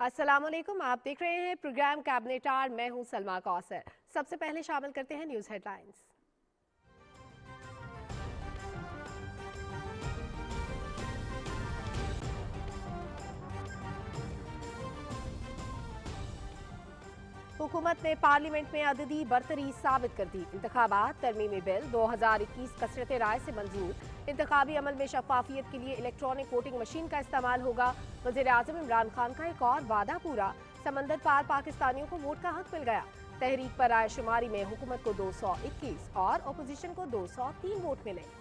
अस्सलामुअलैकुम, आप देख रहे हैं प्रोग्राम कैबिनेट आवर। मैं हूं सलमा कौसर। सबसे पहले शामिल करते हैं न्यूज हेडलाइंस। हुकूमत ने पार्लियामेंट में अददी बरतरी साबित कर दी। इंतखाबात तरमीमी बिल 2021 कसरत राय से मंजूर। इंतखाबी अमल में शफाफियत के लिए इलेक्ट्रॉनिक वोटिंग मशीन का इस्तेमाल होगा। वज़ीर आज़म इमरान खान का एक और वादा पूरा। समंदर पार पाकिस्तानियों को वोट का हक मिल गया। तहरीक पर राय शुमारी में हुकूमत को 221 और अपोजिशन को 203 वोट मिले।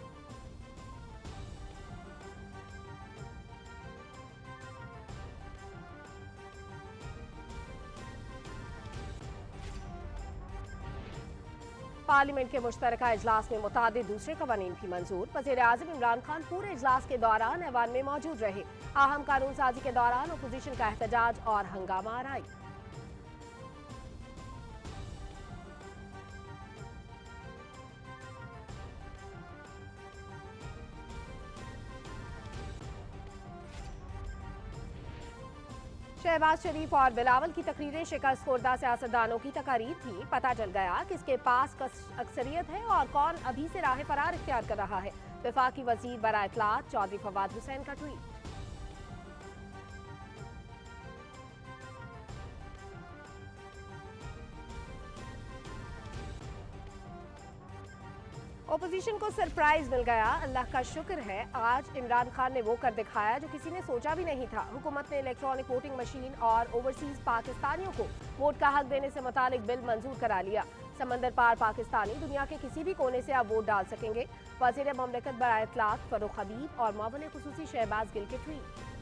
पार्लियामेंट के मुश्तरका इजलास में मुतादिद दूसरे कवानीन भी मंजूर। वज़ीर आज़म इमरान खान पूरे इजलास के दौरान ऐवान में मौजूद रहे। अहम कानून साजी के दौरान अपोजिशन का एहतजाज और हंगामा आराई। शहबाज शरीफ और बिलावल की तकरीरें शिकस्त खुर्दा सियासतदानों की तकारीर थी। पता चल गया किसके पास अक्सरियत है और कौन अभी से राह फरार इख्तियार कर रहा है। वफाकी वजीर बराए इत्तलात चौधरी फवाद हुसैन का ट्वीट। ओपोजिशन को सरप्राइज मिल गया। अल्लाह का शुक्र है आज इमरान खान ने वो कर दिखाया जो किसी ने सोचा भी नहीं था। हुकूमत ने इलेक्ट्रॉनिक वोटिंग मशीन और ओवरसीज पाकिस्तानियों को वोट का हक देने से मुतालिक बिल मंजूर करा लिया। समंदर पार पाकिस्तानी दुनिया के किसी भी कोने से अब वोट डाल सकेंगे। वज़ीर ममलकत बराए इत्तलात फर्रुख हबीब और मुअव्विन खुसूसी शहबाज गिल के ट्वीट।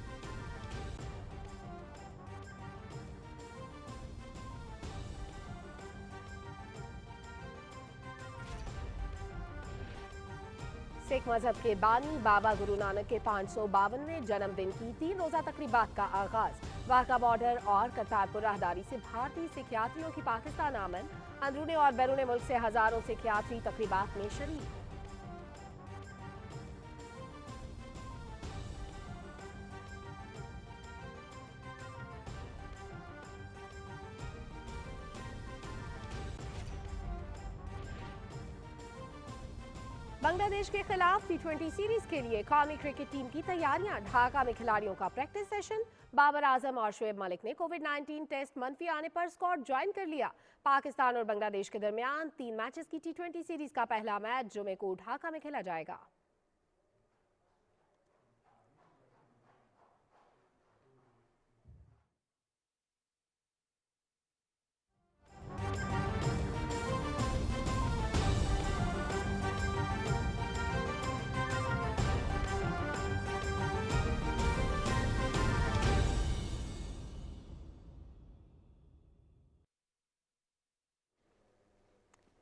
सिख मजहब के बानी बाबा गुरु नानक के 552वें जन्मदिन की 3 रोजा तकरीबात का आगाज। वाघा बॉर्डर और करतारपुर राहदारी से भारतीय सिख यात्रियों की पाकिस्तान आमद। अंदरूनी और बैरून मुल्क से हजारों सिख यात्री तकरीबात में शरीक। बांग्लादेश के खिलाफ T20 सीरीज के लिए कौमी क्रिकेट टीम की तैयारियां। ढाका में खिलाड़ियों का प्रैक्टिस सेशन। बाबर आजम और शुएब मलिक ने कोविड-19 टेस्ट मनफी आने पर स्क्वाड ज्वाइन कर लिया। पाकिस्तान और बांग्लादेश के दरमियान 3 मैचेस की T20 सीरीज का पहला मैच जुमे को ढाका में खेला जाएगा।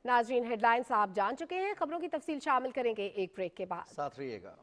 नाजरीन, हेडलाइंस आप जान चुके हैं। खबरों की तफसील शामिल करेंगे एक ब्रेक के बाद। साथ रहिएगा।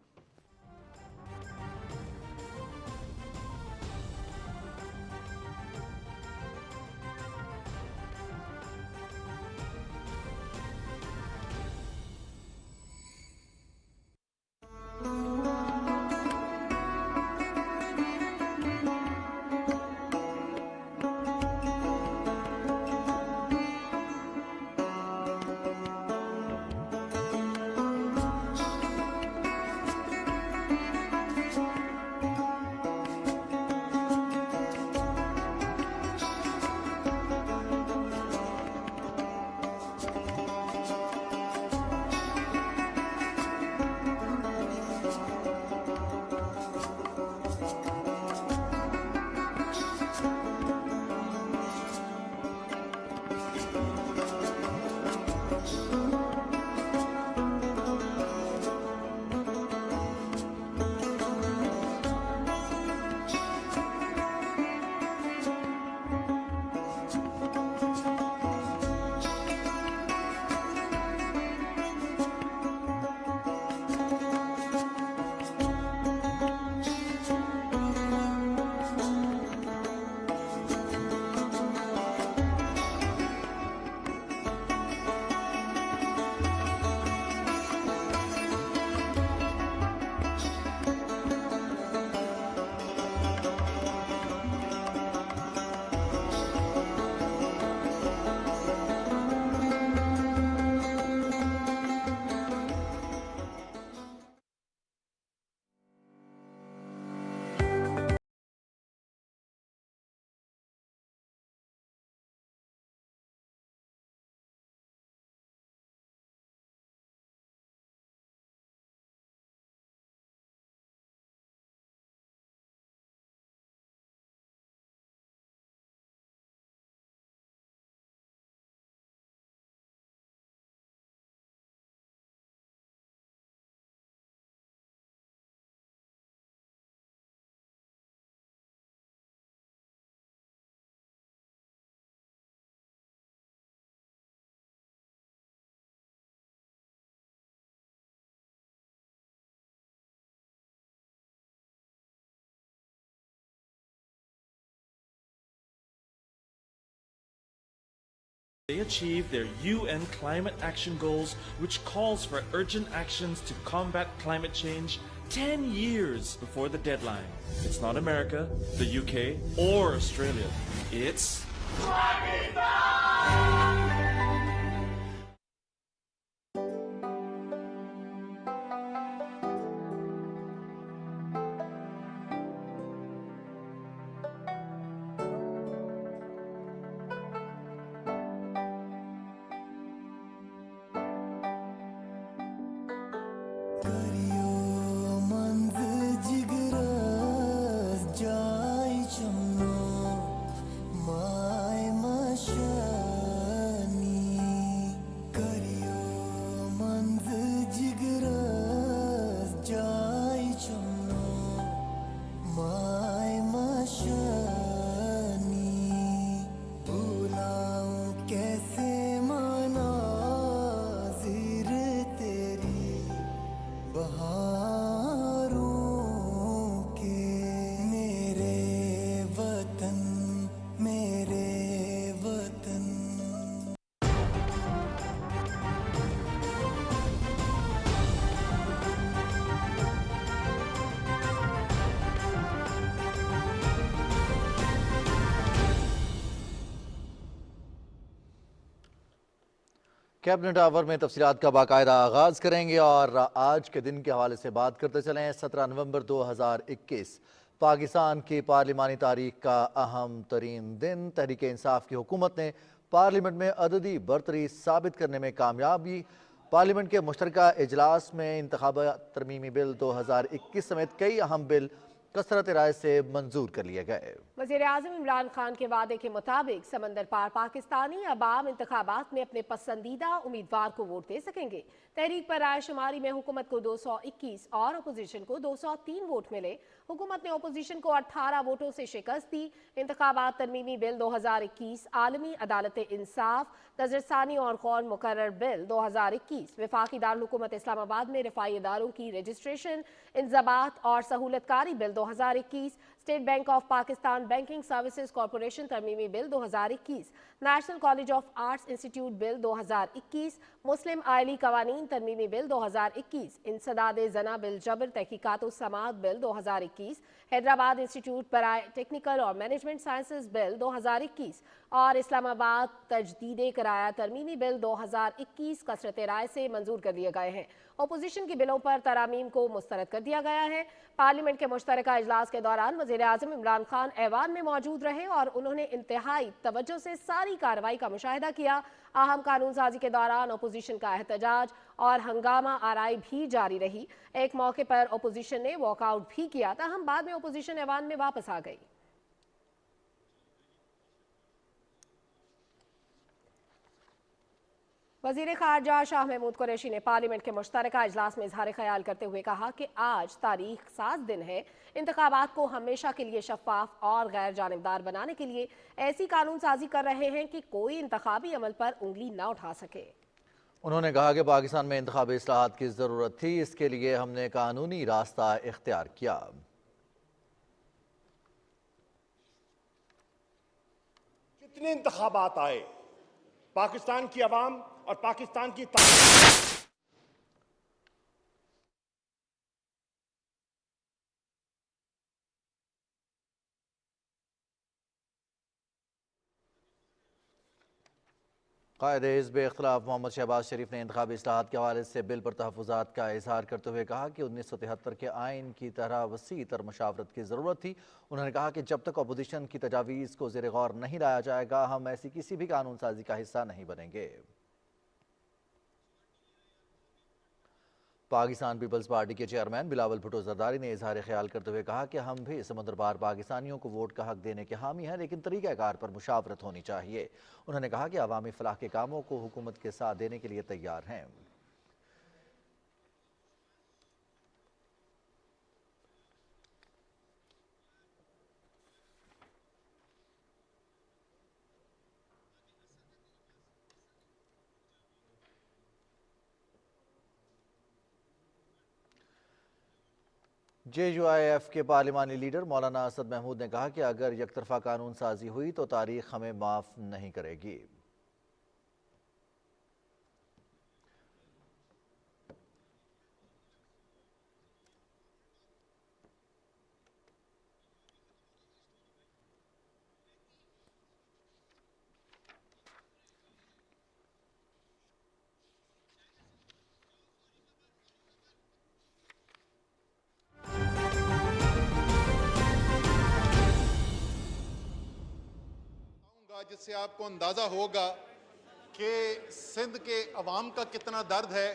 They achieved their UN climate action goals, which calls for urgent actions to combat climate change 10 years before the deadline. It's not America, the UK, or Australia. It's cabinet hour में तफसीलात का बाकायदा आगाज करेंगे और आज के दिन के हवाले से बात करते चलें। 17 नवंबर 2021 पाकिस्तान की पार्लिमानी तारीख का अहम तरीन दिन। तहरीक इंसाफ की हुकूमत ने पार्लियामेंट में अददी बरतरी साबित करने में कामयाबी। पार्लियामेंट के मुश्तरका इजलास में इंतखाबात तरमीमी बिल 2021 समेत कई अहम बिल कसरत राय से मंजूर कर लिए गए। वज़ीर आज़म इमरान खान के वादे के मुताबिक समंदर पार पाकिस्तानी अवाम इंतखाबात में अपने पसंदीदा उम्मीदवार को वोट दे सकेंगे। तहरीक पर राय शुमारी में हुकूमत को 221 और अपोजिशन को 203 वोट मिले। हुकूमत ने अपोजिशन को 18 वोटों से शिकस्त दी। इंतखाबात तरमीमी बिल 2021, आलमी अदालत इंसाफ, नजरसानी और गौर मुकर्रर बिल 2021, वफाकी दारुल-हुकूमत इस्लामाबाद में रफाई इदारों की रजिस्ट्रेशन, इंज़बात और सहूलतकारी bill 2021, state bank of Pakistan banking services corporation तरमीमी bill 2021, national college of arts institute bill 2021, मुस्लिम आयली कवानीन तरमीमी बिल 2021, इंसदाद जना बिल जबर तहकीकात व समाअत बिल 2021, हैदराबाद इंस्टीट्यूट बराए टेक्निकल और मैनेजमेंट साइंसेज बिल 2021 और इस्लामाबाद तजदीद कराया तरमीमी बिल 2021 कसरत राय से मंजूर कर लिए गए हैं। अपोजिशन के बिलों पर तरामीम को मुस्तरद कर दिया गया है। पार्लियामेंट के मुश्तरका इजलास के दौरान वज़ीर आज़म इमरान खान ऐवान में मौजूद रहे और उन्होंने इंतहाई तवज्जो से सारी कार्रवाई का मुशाहिदा किया। अहम कानून साजी के दौरान अपोजिशन का एहतजाज और हंगामा आराई भी जारी रही। एक मौके पर अपोजिशन ने वॉकआउट भी किया, ताहम बाद में अपोजिशन ऐवान में वापस आ गई। वज़ीर ख़ारजा शाह महमूद कुरैशी ने पार्लियामेंट के मुश्तरका इजलास में इजहार ख्याल करते हुए कहा कि आज तारीख साज दिन है। इंतखाबात को हमेशा के लिए शफाफ और गैर जानिबदार बनाने के लिए ऐसी कानून साजी कर रहे हैं कि कोई इंतखाबी अमल पर उंगली न उठा सके। उन्होंने कहा कि पाकिस्तान में इंतखाबी इस्लाहात की ज़रूरत थी, इसके लिए हमने कानूनी रास्ता इख्तियार किया। जितने इंतखाबात आए, पाकिस्तान की अवाम और पाकिस्तान की कायदे हिज़्ब इख्तिलाफ मोहम्मद शहबाज शरीफ ने इंतखाबी इस्लाहात के हवाले से बिल पर तहफ़्फ़ुज़ात का इजहार करते हुए कहा कि 1973 के आइन की तरह वसी तर मशावरत की ज़रूरत थी। उन्होंने कहा कि जब तक अपोजिशन की तजावीज़ को ज़ेर गौर नहीं लाया जाएगा, हम ऐसी किसी भी कानून साजी का हिस्सा नहीं बनेंगे। पाकिस्तान पीपल्स पार्टी के चेयरमैन बिलावल भुट्टो ज़रदारी ने इजहार ख्याल करते हुए कहा कि हम भी समुद्र पार पाकिस्तानियों को वोट का हक देने के हामी हैं, लेकिन तरीक़ाकार पर मुशावरत होनी चाहिए। उन्होंने कहा कि अवामी फलाह के कामों को हुकूमत के साथ देने के लिए तैयार हैं। JUIF के पार्लिमानी लीडर मौलाना असद महमूद ने कहा कि अगर यकतरफा कानून साजी हुई तो तारीख हमें माफ़ नहीं करेगी। जिससे आपको अंदाज़ा होगा कि सिंध के अवाम का कितना दर्द है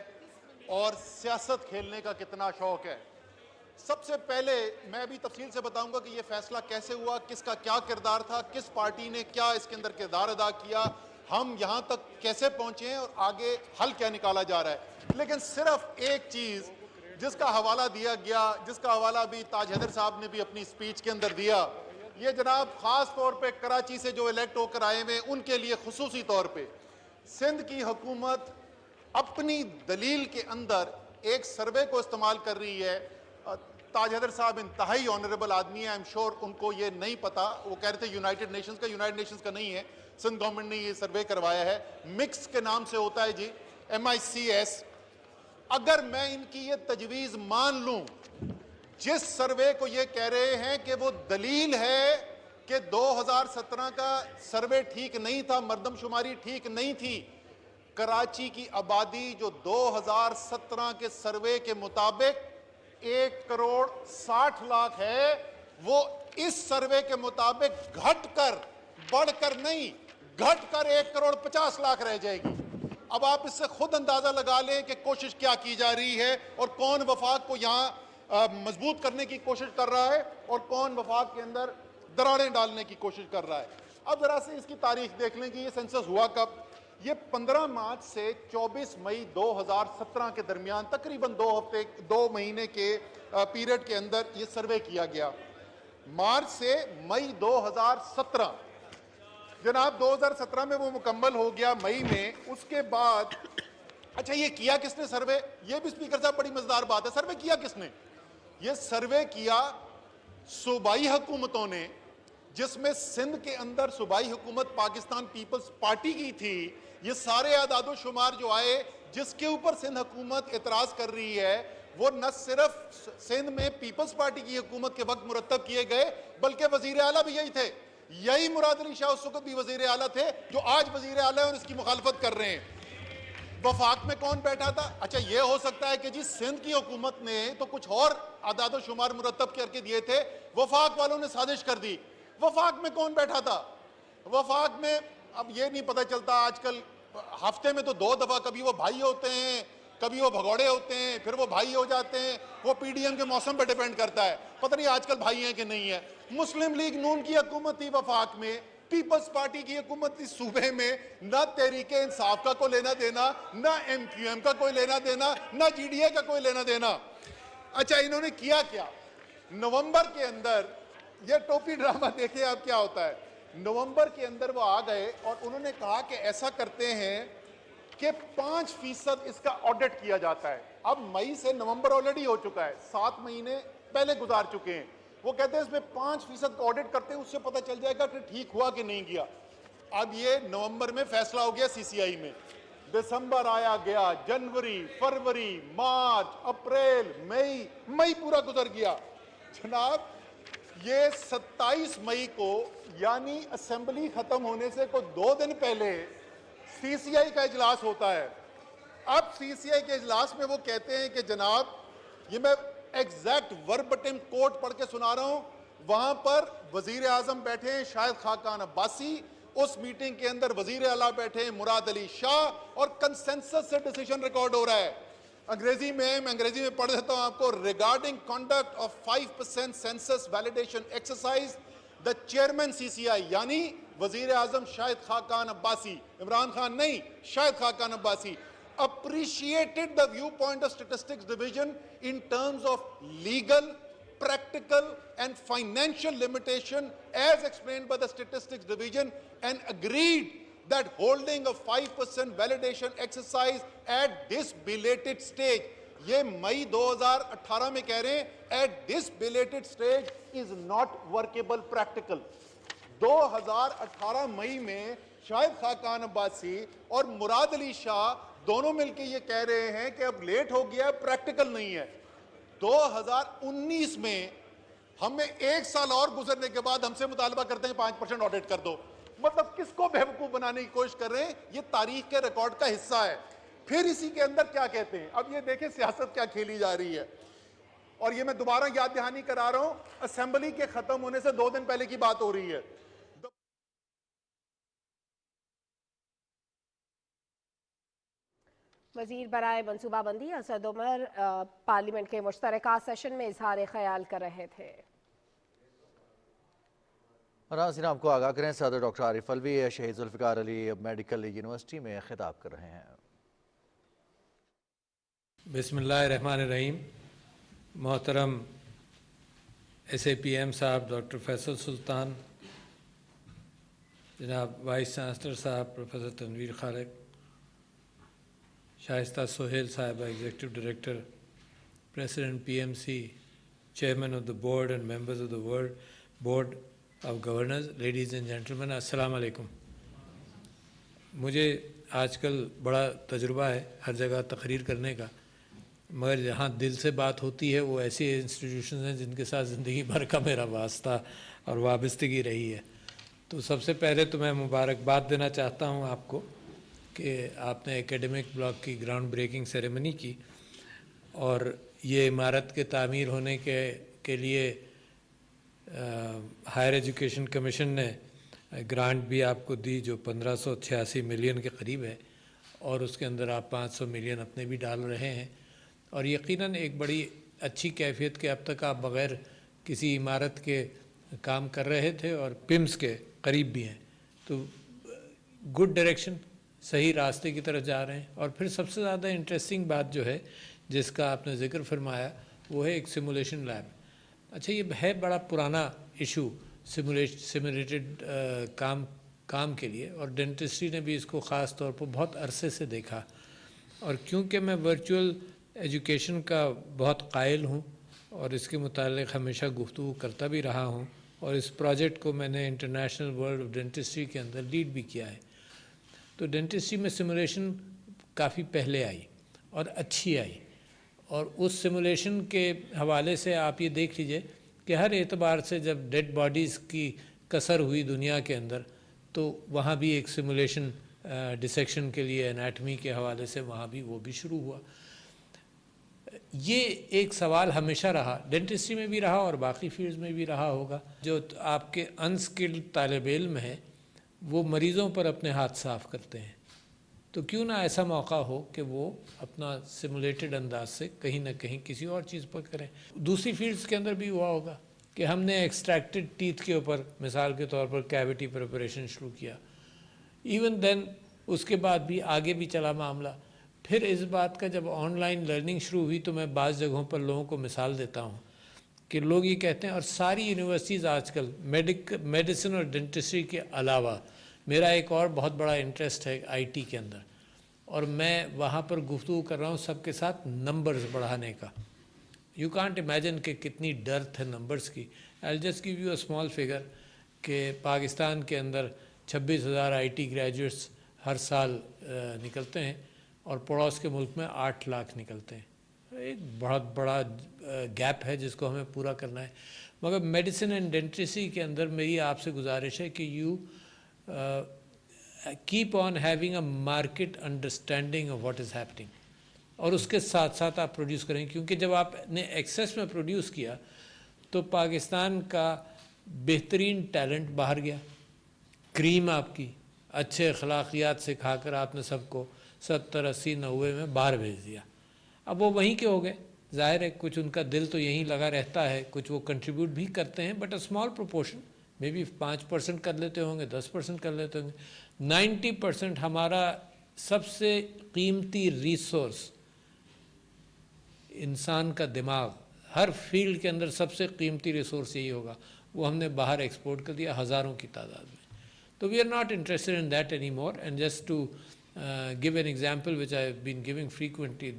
और सियासत खेलने का कितना शौक है। सबसे पहले मैं अभी तफसील से बताऊंगा कि यह फैसला कैसे हुआ, किसका क्या किरदार था, किस पार्टी ने क्या इसके अंदर किरदार अदा किया, हम यहां तक कैसे पहुंचे हैं और आगे हल क्या निकाला जा रहा है। लेकिन सिर्फ एक चीज जिसका हवाला दिया गया, जिसका हवाला भी ताज हैदर साहब ने भी अपनी स्पीच के अंदर दिया, ये जनाब खास तौर पे कराची से जो इलेक्ट होकर आए हुए उनके लिए खुसूसी तौर पे सिंध की हुकूमत अपनी दलील के अंदर एक सर्वे को इस्तेमाल कर रही है। ताज हैदर साहब इंतहाई ऑनरेबल आदमी है, आई एम श्योर उनको ये नहीं पता, वो कह रहे थे यूनाइटेड नेशंस का नहीं है, सिंध गवर्नमेंट ने ये सर्वे करवाया है, मिक्स के नाम से होता है जी, MICS। अगर मैं इनकी ये तजवीज़ मान लूं, जिस सर्वे को ये कह रहे हैं कि वो दलील है कि 2017 का सर्वे ठीक नहीं था, मर्दमशुमारी ठीक नहीं थी, कराची की आबादी जो 2017 के सर्वे के मुताबिक 1,60,00,000 है, वो इस सर्वे के मुताबिक घटकर, बढ़कर नहीं, घटकर 1,50,00,000 रह जाएगी। अब आप इससे खुद अंदाजा लगा लें कि कोशिश क्या की जा रही है और कौन वफाक को यहां मजबूत करने की कोशिश कर रहा है और कौन वफाक के अंदर दरारें डालने की कोशिश कर रहा है। अब जरा से इसकी तारीख देख लें कि ये सेंसस हुआ कब। ये 15 मार्च से 24 मई 2017 के दरमियान तकरीबन 2 महीने के पीरियड के अंदर ये सर्वे किया गया। मार्च से मई 2017, जनाब 2017 में वो मुकम्मल हो गया मई में। उसके बाद अच्छा ये किया किसने सर्वे, ये भी स्पीकर साहब बड़ी मजेदार बात है, सर्वे किया किसने? ये सर्वे किया सूबाई हुकूमतों ने, जिसमें सिंध के अंदर सूबाई हुकूमत पाकिस्तान पीपल्स पार्टी की थी। ये सारे आदादो शुमार जो आए जिसके ऊपर सिंध हुकूमत एतराज कर रही है, वो न सिर्फ सिंध में पीपल्स पार्टी की हुकूमत के वक्त मुरतब किए गए, बल्कि वजीर आला भी यही थे। यही मुराद अली शाह उस वक्त भी वजीर आला थे जो आज वजीर आला है और इसकी मुखालफत कर रहे हैं। वफाक में कौन बैठा था? अच्छा ये हो सकता है कि जी सिंध की हुकूमत ने तो कुछ और आदादो शुमार मुरतब करके दिए थे, वफाक वालों ने साजिश कर दी। वफाक में कौन बैठा था? वफाक में अब ये नहीं पता चलता, आजकल हफ्ते में तो 2 दफा, कभी वो भाई होते हैं, कभी वो भगौड़े होते हैं, फिर वो भाई हो जाते हैं, वो PDM के मौसम पे डिपेंड करता है, पता नहीं आजकल भाई हैं कि नहीं है। मुस्लिम लीग नून की हुकूमत थी वफाक में, पीपल्स पार्टी की हुकूमत थी सूबे में, ना तहरीके इंसाफ का कोई लेना देना, ना MQM का कोई लेना देना, ना GDA का कोई लेना देना। अच्छा इन्होंने किया क्या? नवंबर के अंदर ये टोपी ड्रामा देखिए आप क्या होता है। नवंबर के अंदर वो आ गए और उन्होंने कहा कि ऐसा करते हैं कि 5% इसका ऑडिट किया जाता है। अब मई से नवंबर ऑलरेडी हो चुका है, 7 महीने पहले गुजार चुके हैं। वो कहते हैं इसमें 5% का ऑडिट करते हैं, उससे पता चल जाएगा कि ठीक हुआ कि नहीं किया। अब ये नवंबर में फैसला हो गया CCI में, दिसंबर आया गया, जनवरी, फरवरी, मार्च, अप्रैल, मई पूरा गुजर गया। जनाब ये 27 मई को यानी असेंबली खत्म होने से कोई 2 दिन पहले CCI का इजलास होता है। अब CCI के इजलास में वो कहते हैं कि जनाब, ये मैं एग्जैक्ट वर्बटिम कोट पढ़ के सुना रहा हूं, वहां पर वजीर आजम बैठे हैं शाहिद खाकान अब्बासी, उस मीटिंग के अंदर वजीर आला बैठे हैं मुराद अली शाह और कंसेंसस से डिसीजन रिकॉर्ड हो रहा है। अंग्रेजी में, मैं अंग्रेजी में पढ़ देता हूं आपको। Regarding conduct of 5% census validation exercise, the chairman CCI यानी वजीर आजम शाहिद खाकान अब्बासी, इमरान खान नहीं, Shahid Khaqan Abbasi, appreciated the viewpoint of statistics division in terms of legal, practical and financial limitation as explained by the statistics division and agreed that holding a 5% validation exercise at this belated stage, ये मई 2018 में कह रहे हैं, at this belated stage is not workable practical। 2018 मई में शाहिद खाकान अब्बासी और मुराद अली शाह दोनों मिलकर ये कह रहे हैं कि अब लेट हो गया, प्रैक्टिकल नहीं है। 2019 में हमें 1 साल और गुजरने के बाद हमसे मुतालबा करते हैं 5% ऑडिट कर दो। मतलब किसको बेवकूफ बनाने की कोशिश कर रहे हैं? ये तारीख के रिकॉर्ड का हिस्सा है। फिर इसी के अंदर क्या कहते हैं, अब ये देखें सियासत क्या खेली जा रही है। और ये मैं दोबारा याद दहानी करा रहा हूं, असेंबली के खत्म होने से 2 दिन पहले की बात हो रही है। वजीर बराए मनसूबाबंदी असद उमर पार्लियामेंट के मुश्तरका सेशन में इजहार ख्याल कर रहे थे। नाज़रीन आपको आगाह करें, सदर डॉक्टर आरिफ अलवी शहीद जुल्फ़िकार अली मेडिकल यूनिवर्सिटी में खिताब कर रहे हैं। बिस्मिल्लाहिर्रहमानिर्रहीम। मोहतरम SAPM साहब डॉक्टर फैसल सुल्तान, जनाब वाइस चांसलर साहब प्रोफेसर तनवीर खालिक, शाइस्ता सोहेल साहब executive director president PMC, chairman of the board and members of the board of governors, ladies and gentleman, अस्सलाम वालेकुम। मुझे आजकल बड़ा तजुर्बा है हर जगह तकरीर करने का, मगर जहाँ दिल से बात होती है वो ऐसी इंस्टीट्यूशन हैं जिनके साथ ज़िंदगी भर का मेरा वास्ता और वाबस्तगी रही है। तो सबसे पहले तो मैं मुबारकबाद देना चाहता हूँ आपको कि आपने एकेडमिक ब्लॉक की ग्राउंड ब्रेकिंग सेरेमनी की और ये इमारत के तामीर होने के लिए हायर एजुकेशन कमीशन ने ग्रांट भी आपको दी जो 1586 मिलियन के करीब है, और उसके अंदर आप 500 मिलियन अपने भी डाल रहे हैं। और यकीनन एक बड़ी अच्छी कैफियत के अब तक आप बग़ैर किसी इमारत के काम कर रहे थे और पिम्स के करीब भी हैं, तो गुड डायरेक्शन, सही रास्ते की तरफ जा रहे हैं। और फिर सबसे ज़्यादा इंटरेस्टिंग बात जो है जिसका आपने ज़िक्र फरमाया वो है एक सिमुलेशन लैब। अच्छा, ये है बड़ा पुराना इशू सिमुलेटेड काम के लिए, और डेंटिस्ट्री ने भी इसको ख़ास तौर पर बहुत अरसे से देखा। और क्योंकि मैं वर्चुअल एजुकेशन का बहुत कायल हूँ और इसके मुतालिक हमेशा गुफ्तगू करता भी रहा हूँ, और इस प्रोजेक्ट को मैंने इंटरनेशनल वर्ल्ड ऑफ डेंटिस्ट्री के अंदर लीड भी किया है, तो डेंटिस्ट्री में सिमुलेशन काफ़ी पहले आई और अच्छी आई। और उस सिमुलेशन के हवाले से आप ये देख लीजिए कि हर एतबार से जब डेड बॉडीज़ की कसर हुई दुनिया के अंदर, तो वहाँ भी एक सिमुलेशन डिसेक्शन के लिए एनाटमी के हवाले से वहाँ भी वो भी शुरू हुआ। ये एक सवाल हमेशा रहा, डेंटिस्ट्री में भी रहा और बाकी फील्ड्स में भी रहा होगा। जो आपके अनस्किल्ड तालिब इल्म है वो मरीज़ों पर अपने हाथ साफ़ करते हैं, तो क्यों ना ऐसा मौका हो कि वो अपना सिमुलेटेड अंदाज से कहीं ना कहीं किसी और चीज़ पर करें। दूसरी फील्ड्स के अंदर भी हुआ होगा कि हमने एक्सट्रैक्टेड टीथ के ऊपर मिसाल के तौर पर कैविटी प्रिपरेशन शुरू किया, इवन देन उसके बाद भी आगे भी चला मामला। फिर इस बात का जब ऑनलाइन लर्निंग शुरू हुई तो मैं बाज़ जगहों पर लोगों को मिसाल देता हूँ कि लोग ये कहते हैं, और सारी यूनिवर्सिटीज़ आजकल मेडिसिन और डेंटिस्ट्री के अलावा मेरा एक और बहुत बड़ा इंटरेस्ट है IT के अंदर, और मैं वहाँ पर गुफ्तगू कर रहा हूँ सबके साथ नंबर्स बढ़ाने का। यू कांट इमेजिन कि कितनी डर्थ है नंबर्स की। I just give you a small figure कि पाकिस्तान के अंदर 26,000 IT ग्रेजुएट्स हर साल निकलते हैं और पड़ोस के मुल्क में 8 लाख निकलते हैं। एक बहुत बड़ा गैप है जिसको हमें पूरा करना है। मगर मेडिसिन एंड डेंटिस्ट्री के अंदर मेरी आपसे गुजारिश है कि you keep on having a market understanding of what is happening, और उसके साथ साथ आप प्रोड्यूस करें, क्योंकि जब आपने एक्सेस में प्रोड्यूस किया तो पाकिस्तान का बेहतरीन टैलेंट बाहर गया। क्रीम आपकी अच्छे अखलाकियात से खाकर आपने सबको 70, 80, 90 में बाहर भेज दिया। अब वो वहीं के हो गए, ज़ाहिर है कुछ उनका दिल तो यहीं लगा रहता है, कुछ वो कंट्रीब्यूट भी करते हैं, but a small proportion, may be 5% कर लेते होंगे, 10% कर लेते होंगे। 90% हमारा सबसे कीमती रिसोर्स इंसान का दिमाग, हर फील्ड के अंदर सबसे कीमती रिसोर्स यही होगा, वो हमने बाहर एक्सपोर्ट कर दिया हज़ारों की तादाद में। तो we are not interested in that any more. And just to give an example which I have been giving frequently,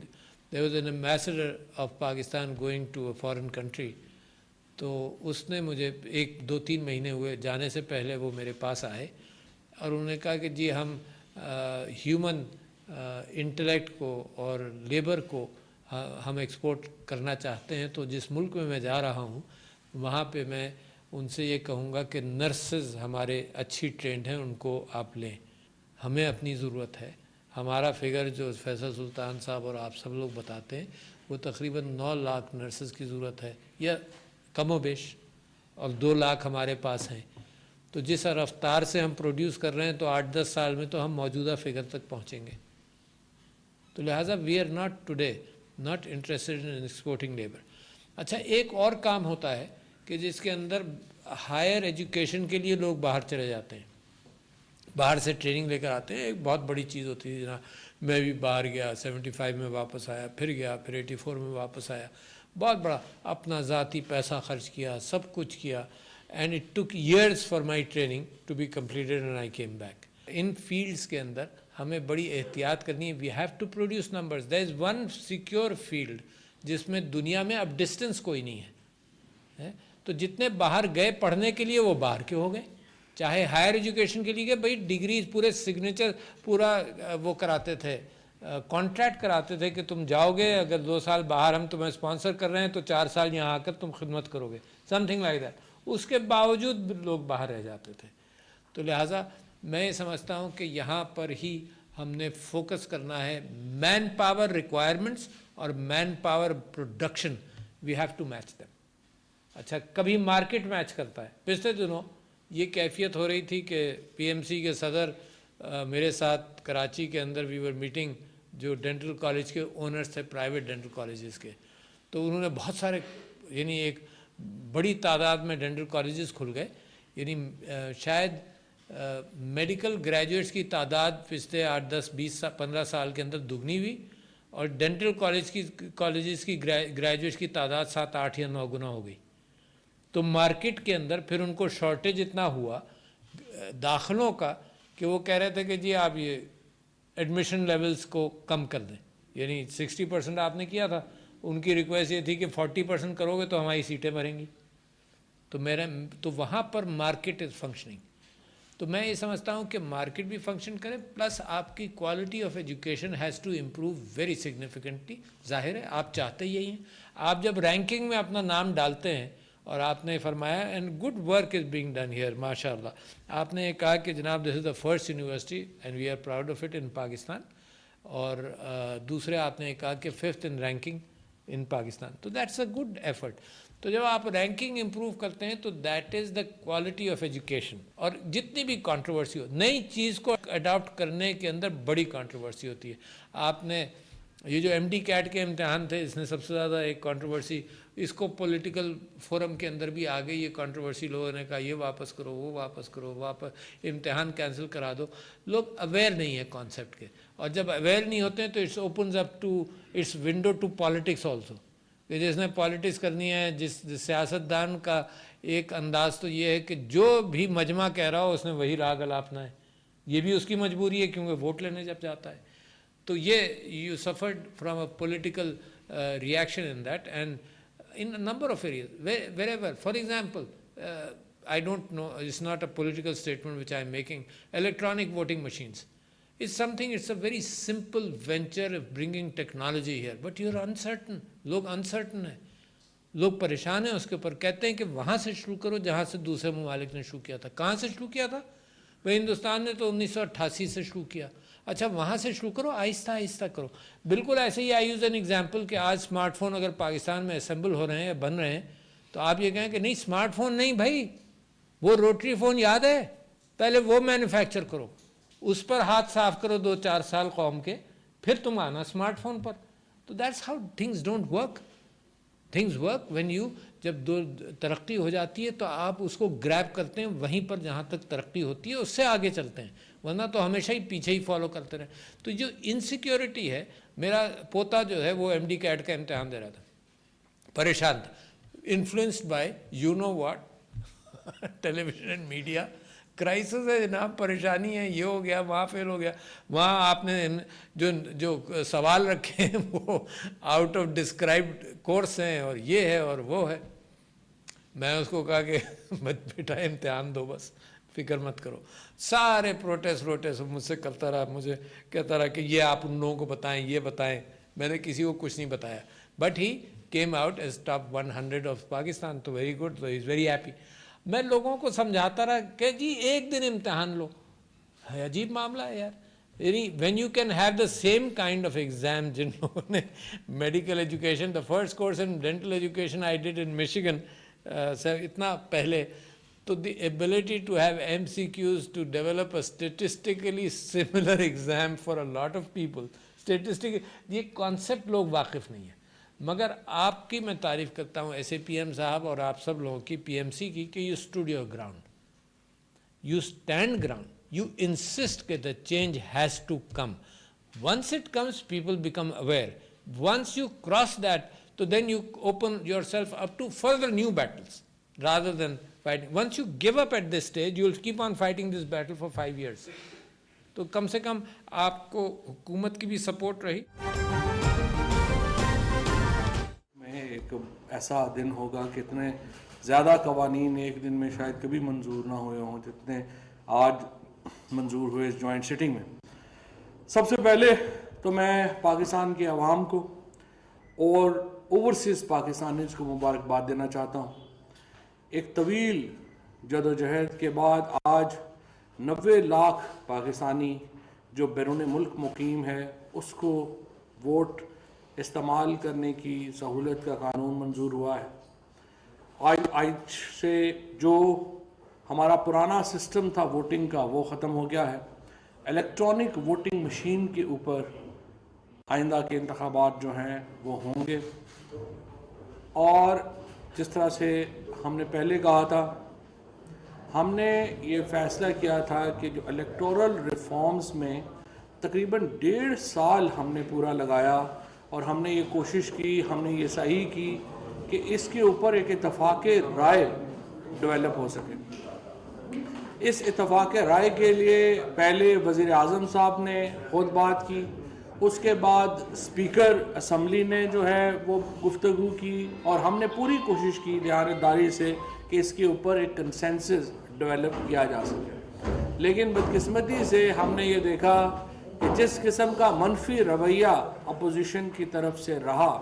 there was an ambassador of Pakistan going to a foreign country, तो उसने मुझे 1-2-3 महीने हुए जाने से पहले वो मेरे पास आए और उन्होंने कहा कि जी हम ह्यूमन इंटेलेक्ट को और लेबर को हम एक्सपोर्ट करना चाहते हैं, तो जिस मुल्क में मैं जा रहा हूँ वहाँ पे मैं उनसे ये कहूँगा कि नर्सेज हमारे अच्छी ट्रेंड हैं, उनको आप लें, हमें अपनी ज़रूरत है। हमारा फिगर जो फैसल सुल्तान साहब और आप सब लोग बताते हैं वो तकरीबन 9 लाख नर्सेज की ज़रूरत है या कमो बेश, और 2 लाख हमारे पास हैं। तो जिस रफ्तार से हम प्रोड्यूस कर रहे हैं तो 8-10 साल में तो हम मौजूदा फिगर तक पहुँचेंगे। तो लिहाजा we are not today not interested in exporting labour. अच्छा, एक और काम होता है कि जिसके अंदर हायर एजुकेशन के लिए लोग बाहर चले जाते हैं, बाहर से ट्रेनिंग लेकर आते हैं। एक बहुत बड़ी चीज़ होती है जना, मैं भी बाहर गया, 75 में वापस आया, फिर गया, फिर 84 में वापस आया, बहुत बड़ा अपना ज़ाती पैसा खर्च किया, सब कुछ किया, and it took years for my training to be completed and I came back. इन फील्ड्स के अंदर हमें बड़ी एहतियात करनी है। We have to produce numbers. There is one secure field जिसमें दुनिया में अब डिस्टेंस कोई नहीं है, तो जितने बाहर गए पढ़ने के लिए वो बाहर के हो गए, चाहे हायर एजुकेशन के लिए गए, भाई डिग्रीज पूरे सिग्नेचर पूरा वो कराते थे, कॉन्ट्रैक्ट कराते थे कि तुम जाओगे, अगर 2 साल बाहर हम तुम्हें स्पॉन्सर कर रहे हैं तो 4 साल यहाँ आकर तुम खिदमत करोगे, समथिंग लाइक दैट। उसके बावजूद लोग बाहर रह जाते थे। तो लिहाजा मैं समझता हूँ कि यहाँ पर ही हमने फोकस करना है। मैन पावर रिक्वायरमेंट्स और man power production, we have to match them. अच्छा, कभी मार्केट मैच करता है। पिछले दिनों ये कैफियत हो रही थी कि पीएमसी के सदर मेरे साथ कराची के अंदर वी वर मीटिंग, जो डेंटल कॉलेज के ओनर्स थे, प्राइवेट डेंटल कॉलेजेस के, तो उन्होंने बहुत सारे, यानी एक बड़ी तादाद में डेंटल कॉलेजेस खुल गए, यानी शायद मेडिकल ग्रेजुएट्स की तादाद पिछले 8, 10, 20, 15 साल के अंदर दुगनी हुई, और डेंटल कॉलेजेस की ग्रेजुएट्स की तादाद 7, 8 या 9 गुना हो गई। तो मार्केट के अंदर फिर उनको शॉर्टेज इतना हुआ दाखिलों का कि वो कह रहे थे कि जी आप ये एडमिशन लेवल्स को कम कर दें, यानी 60% आपने किया था, उनकी रिक्वेस्ट ये थी कि 40% करोगे तो हमारी सीटें भरेंगी। तो वहाँ पर मार्केट इज़ फंक्शनिंग। तो मैं ये समझता हूँ कि मार्केट भी फंक्शन करे, प्लस आपकी quality of education has to improve very significantly. जाहिर है आप चाहते यही हैं। आप जब रैंकिंग में अपना नाम डालते हैं, और आपने फरमाया and good work is being done here माशाअल्लाह, आपने कहा कि जनाब this is the first university and we are proud of it in Pakistan, और दूसरे आपने कहा कि 5th इन रैंकिंग इन पाकिस्तान, तो दैट्स अ गुड एफर्ट। तो जब आप रैंकिंग इम्प्रूव करते हैं तो that is the quality of education. और जितनी भी कंट्रोवर्सी हो, नई चीज़ को अडॉप्ट करने के अंदर बड़ी कंट्रोवर्सी होती है। आपने ये जो MD कैट के इम्तहान थे, इसने सबसे ज़्यादा एक कंट्रोवर्सी, इसको पॉलिटिकल फोरम के अंदर भी आ गई ये कंट्रोवर्सी, लोगों ने कहा ये वापस करो, वो वापस करो, वापस इम्तहान कैंसिल करा दो। लोग अवेयर नहीं है कॉन्सेप्ट के, और जब अवेयर नहीं होते हैं तो it's opens up to its window to politics also, कि जिसने पॉलिटिक्स करनी है, जिस सियासतदान का एक अंदाज तो ये है कि जो भी मजमा कह रहा हो उसने वही राग अलापना है, ये भी उसकी मजबूरी है क्योंकि वोट लेने जब जाता है। तो ये you suffered from a political reaction in that and in a number of areas, wherever. For example, I don't know, it's not a political statement which I am making, electronic voting machines. It's something, it's a very simple venture of bringing technology here, but you're uncertain. लोग uncertain हैं, लोग परेशान हैं उसके ऊपर, कहते हैं कि वहाँ से शुरू करो जहाँ से दूसरे ममालिक ने शुरू किया था। कहाँ से शुरू किया था भाई? हिंदुस्तान ने तो 1988 से शुरू किया। अच्छा, वहाँ से शुरू करो, आहिस्ता आहिस्ता करो। बिल्कुल ऐसे ही आई यूज़ एन एग्जाम्पल कि आज स्मार्टफोन अगर पाकिस्तान में असेंबल हो रहे हैं या बन रहे हैं, तो आप ये कहें कि नहीं स्मार्टफोन नहीं भाई, वो रोटरी फ़ोन याद है, पहले वो मैन्युफैक्चर करो, उस पर हाथ साफ करो 2-4 साल कौम के, फिर तुम आना स्मार्टफोन पर। तो that's how things don't work. Things work when you, जब तरक्की हो जाती है तो आप उसको ग्रैब करते हैं वहीं पर जहाँ तक तरक्की होती है, उससे आगे चलते हैं, वरना तो हमेशा ही पीछे ही फॉलो करते रहे। तो जो इनसिक्योरिटी है, मेरा पोता जो है वो MD कैट का इम्तहान दे रहा था, परेशान था, influenced by you know what, television and media. Crisis है जनाब, परेशानी है, ये हो गया, वहाँ फेल हो गया, वहाँ आपने जो सवाल रखे हैं वो आउट ऑफ डिस्क्राइब्ड कोर्स हैं, और ये है और वो है। मैं उसको कहा कि मत बेटा इम्तहान दो, बस फिक्र मत करो। सारे प्रोटेस्ट मुझसे करता रहा, मुझे कहता रहा कि ये आप उन लोगों को बताएं, ये बताएं। मैंने किसी को कुछ नहीं बताया, but he came out as top 100 of Pakistan, तो वेरी गुड, तो इज़ वेरी हैप्पी। मैं लोगों को समझाता रहा कि जी एक दिन इम्तहान लो, है अजीब मामला है यार। यानी when you can have the same kind of exam, जिन लोगों ने medical education, the first course in dental education I did in Michigan इतना पहले, तो the ability to have MCQs to develop a statistically similar exam for a lot of people statistic, ये concept लोग वाकिफ़ नहीं है। मगर आपकी मैं तारीफ़ करता हूँ SAPM साहब और आप सब लोगों की, PMC की, कि you stood your ground, you stand ground, you insist that the change has to come. Once it comes, people become aware. Once you cross that, so then you open yourself up to further new battles rather than fighting. Once you give up at this stage, you will keep on fighting this battle for 5 years. तो कम से कम आपको हुकूमत की भी support रही। में एक ऐसा दिन होगा कि इतने ज़्यादा कवानीन एक दिन में शायद कभी मंजूर ना हुए हों जितने आज मंजूर हुए इस जॉइंट सिटिंग में। सबसे पहले तो मैं पाकिस्तान के अवाम को और ओवरसीज़ पाकिस्तानीज़ को मुबारकबाद देना चाहता हूँ। एक तवील जदोजहद के बाद आज 90 लाख पाकिस्तानी जो बैरून मुल्क मुकीम है उसको वोट इस्तेमाल करने की सहूलत का कानून मंजूर हुआ है। आज से जो हमारा पुराना सिस्टम था वोटिंग का वो ख़त्म हो गया है। इलेक्ट्रॉनिक वोटिंग मशीन के ऊपर आइंदा के इंतखाबात जो हैं वो होंगे। और जिस तरह से हमने पहले कहा था, हमने ये फ़ैसला किया था कि जो इलेक्टोरल रिफॉर्म्स में तकरीबन 1.5 साल हमने पूरा लगाया और हमने ये कोशिश की, हमने ये सही की कि इसके ऊपर एक इत्तफ़ाक़ राय डेवलप हो सके। इस इत्तफ़ाक़ राय के लिए पहले वज़ीर आज़म साहब ने खुद बात की, उसके बाद स्पीकर असम्बली ने जो है वो गुफ्तगू की और हमने पूरी कोशिश की ध्यानदारी से कि इसके ऊपर एक कंसेंसस डेवलप किया जा सके। लेकिन बदकिस्मती से हमने ये देखा कि जिस किस्म का मनफी रवैया अपोजिशन की तरफ से रहा,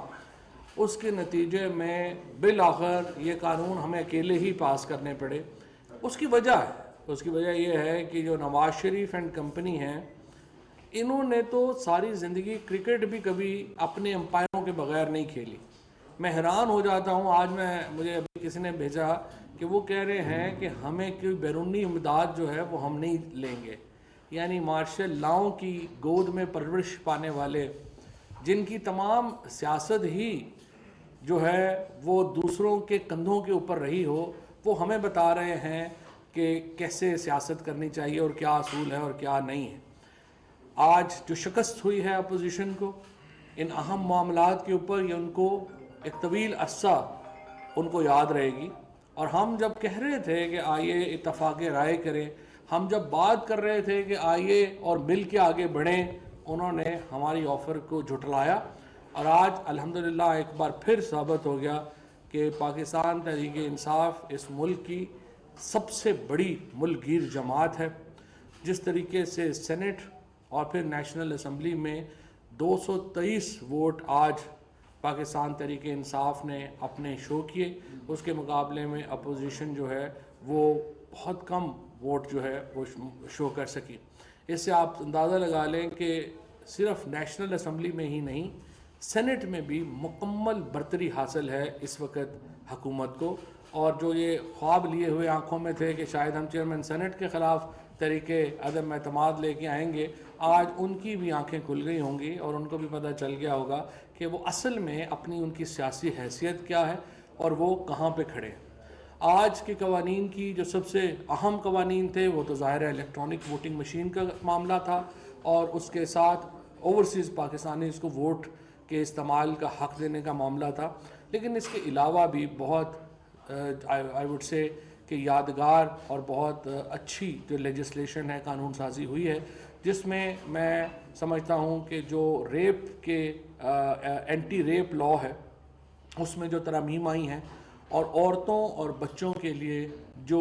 उसके नतीजे में बिल आखिर ये कानून हमें अकेले ही पास करने पड़े। उसकी वजह यह है कि जो नवाज शरीफ एंड कंपनी हैं, इन्होंने तो सारी ज़िंदगी क्रिकेट भी कभी अपने अंपायरों के बगैर नहीं खेली। मैं हैरान हो जाता हूँ। आज मुझे अभी किसी ने भेजा कि वो कह रहे हैं कि हमें कोई बैरूनी इमदाद जो है वो हम नहीं लेंगे। यानी मार्शल लॉ की गोद में परवरिश पाने वाले, जिनकी तमाम सियासत ही जो है वो दूसरों के कंधों के ऊपर रही हो, वो हमें बता रहे हैं कि कैसे सियासत करनी चाहिए और क्या असूल है और क्या नहीं है। आज जो शिकस्त हुई है अपोजिशन को इन अहम मामलात के ऊपर, ये उनको एक तवील अरसा उनको याद रहेगी। और हम जब कह रहे थे कि आइए इत्तफ़ाक़ राय करें, हम जब बात कर रहे थे कि आइए और मिल के आगे बढ़ें, उन्होंने हमारी ऑफ़र को झुटलाया। और आज अल्हम्दुलिल्लाह एक बार फिर साबित हो गया कि पाकिस्तान तहरीक-ए-इंसाफ इस मुल्क की सबसे बड़ी मुल्कगीर जमात है। जिस तरीके से सेनेट और फिर नेशनल असम्बली में 223 वोट आज पाकिस्तान तहरीक-ए-इंसाफ ने अपने शो किए, उसके मुकाबले में अपोजिशन जो है वो बहुत कम वोट जो है वो शो कर सकी। इससे आप अंदाज़ा लगा लें कि सिर्फ नेशनल असम्बली में ही नहीं, सेनेट में भी मुकम्मल बरतरी हासिल है इस वक्त हुकूमत को। और जो ये ख्वाब लिए हुए आँखों में थे कि शायद हम चेयरमैन सेनेट के ख़िलाफ़ तरीके अदम एतमाद लेके आएंगे, आज उनकी भी आंखें खुल गई होंगी और उनको भी पता चल गया होगा कि वो असल में अपनी उनकी सियासी हैसियत क्या है और वो कहाँ पे खड़े हैं। आज के कवानीन की जो सबसे अहम कवानीन थे वो तो ज़ाहिर है इलेक्ट्रॉनिक वोटिंग मशीन का मामला था और उसके साथ ओवरसीज़ पाकिस्तानी इसको वोट के इस्तेमाल का हक़ देने का मामला था। लेकिन इसके अलावा भी बहुत आई वुड से कि यादगार और बहुत अच्छी जो लेजिस्लेशन है, कानून साजी हुई है, जिसमें मैं समझता हूँ कि जो रेप के एंटी रेप लॉ है उसमें जो तरामीम आई हैं और औरतों और बच्चों के लिए जो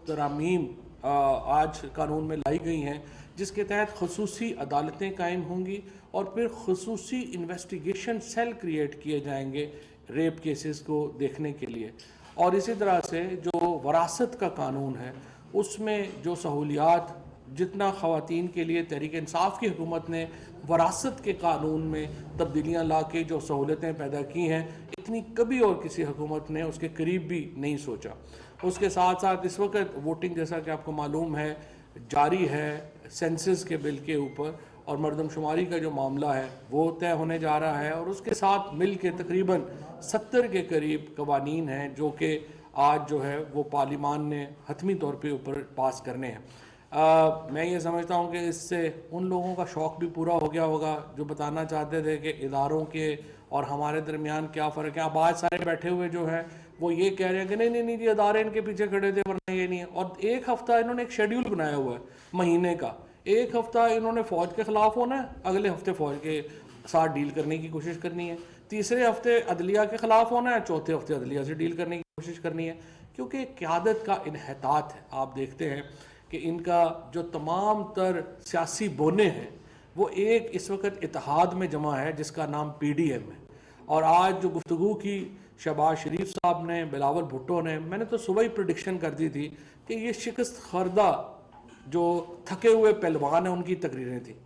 तरामीम आज कानून में लाई गई हैं, जिसके तहत खसूसी अदालतें कायम होंगी और फिर खसूसी इन्वेस्टिगेशन सेल क्रिएट किए जाएंगे रेप केसेस को देखने के लिए। और इसी तरह से जो वरासत का कानून है उसमें जो सहूलियात जितना ख़वातीन के लिए तहरीक इंसाफ की हुकूमत ने वरासत के कानून में तब्दीलियाँ ला के जो सहूलतें पैदा की हैं, इतनी कभी और किसी हुकूमत ने उसके करीब भी नहीं सोचा। उसके साथ साथ इस वक्त वोटिंग जैसा कि आपको मालूम है जारी है सेंसस के बिल के ऊपर, और मरदमशुमारी का जो मामला है वो तय होने जा रहा है, और उसके साथ मिल के तकरीबन 70 के करीब कवानीन हैं जो कि आज जो है वो पार्लिमान ने हतमी तौर पे ऊपर पास करने हैं। मैं ये समझता हूँ कि इससे उन लोगों का शौक़ भी पूरा हो गया होगा जो बताना चाहते थे कि इदारों के और हमारे दरमियान क्या फ़र्क है। अब आज सारे बैठे हुए जो हैं वो ये कह रहे हैं कि नहीं जी इदारे इनके पीछे खड़े थे वरना ये नहीं है। और एक हफ़्ता इन्होंने एक शेड्यूल बनाया हुआ है महीने का, एक हफ़्ता इन्होंने फ़ौज के ख़िलाफ़ होना है, अगले हफ्ते फ़ौज के साथ डील करने की कोशिश करनी है, तीसरे हफ्ते अदलिया के ख़िलाफ़ होना है, चौथे हफ्ते अदलिया से डील करने की कोशिश करनी है। क्योंकि क़यादत का इन्हतात है। आप देखते हैं कि इनका जो तमाम तर सियासी बोने हैं वो एक इस वक्त इत्तेहाद में जमा है जिसका नाम PDM है। और आज जो गुफ्तगू की शहबाज शरीफ साहब ने, बिलावल भुट्टो ने, मैंने तो सुबह ही प्रेडिक्शन कर दी थी कि ये शिकस्त खर्दा जो थके हुए पहलवान हैं उनकी तकरीरें थी,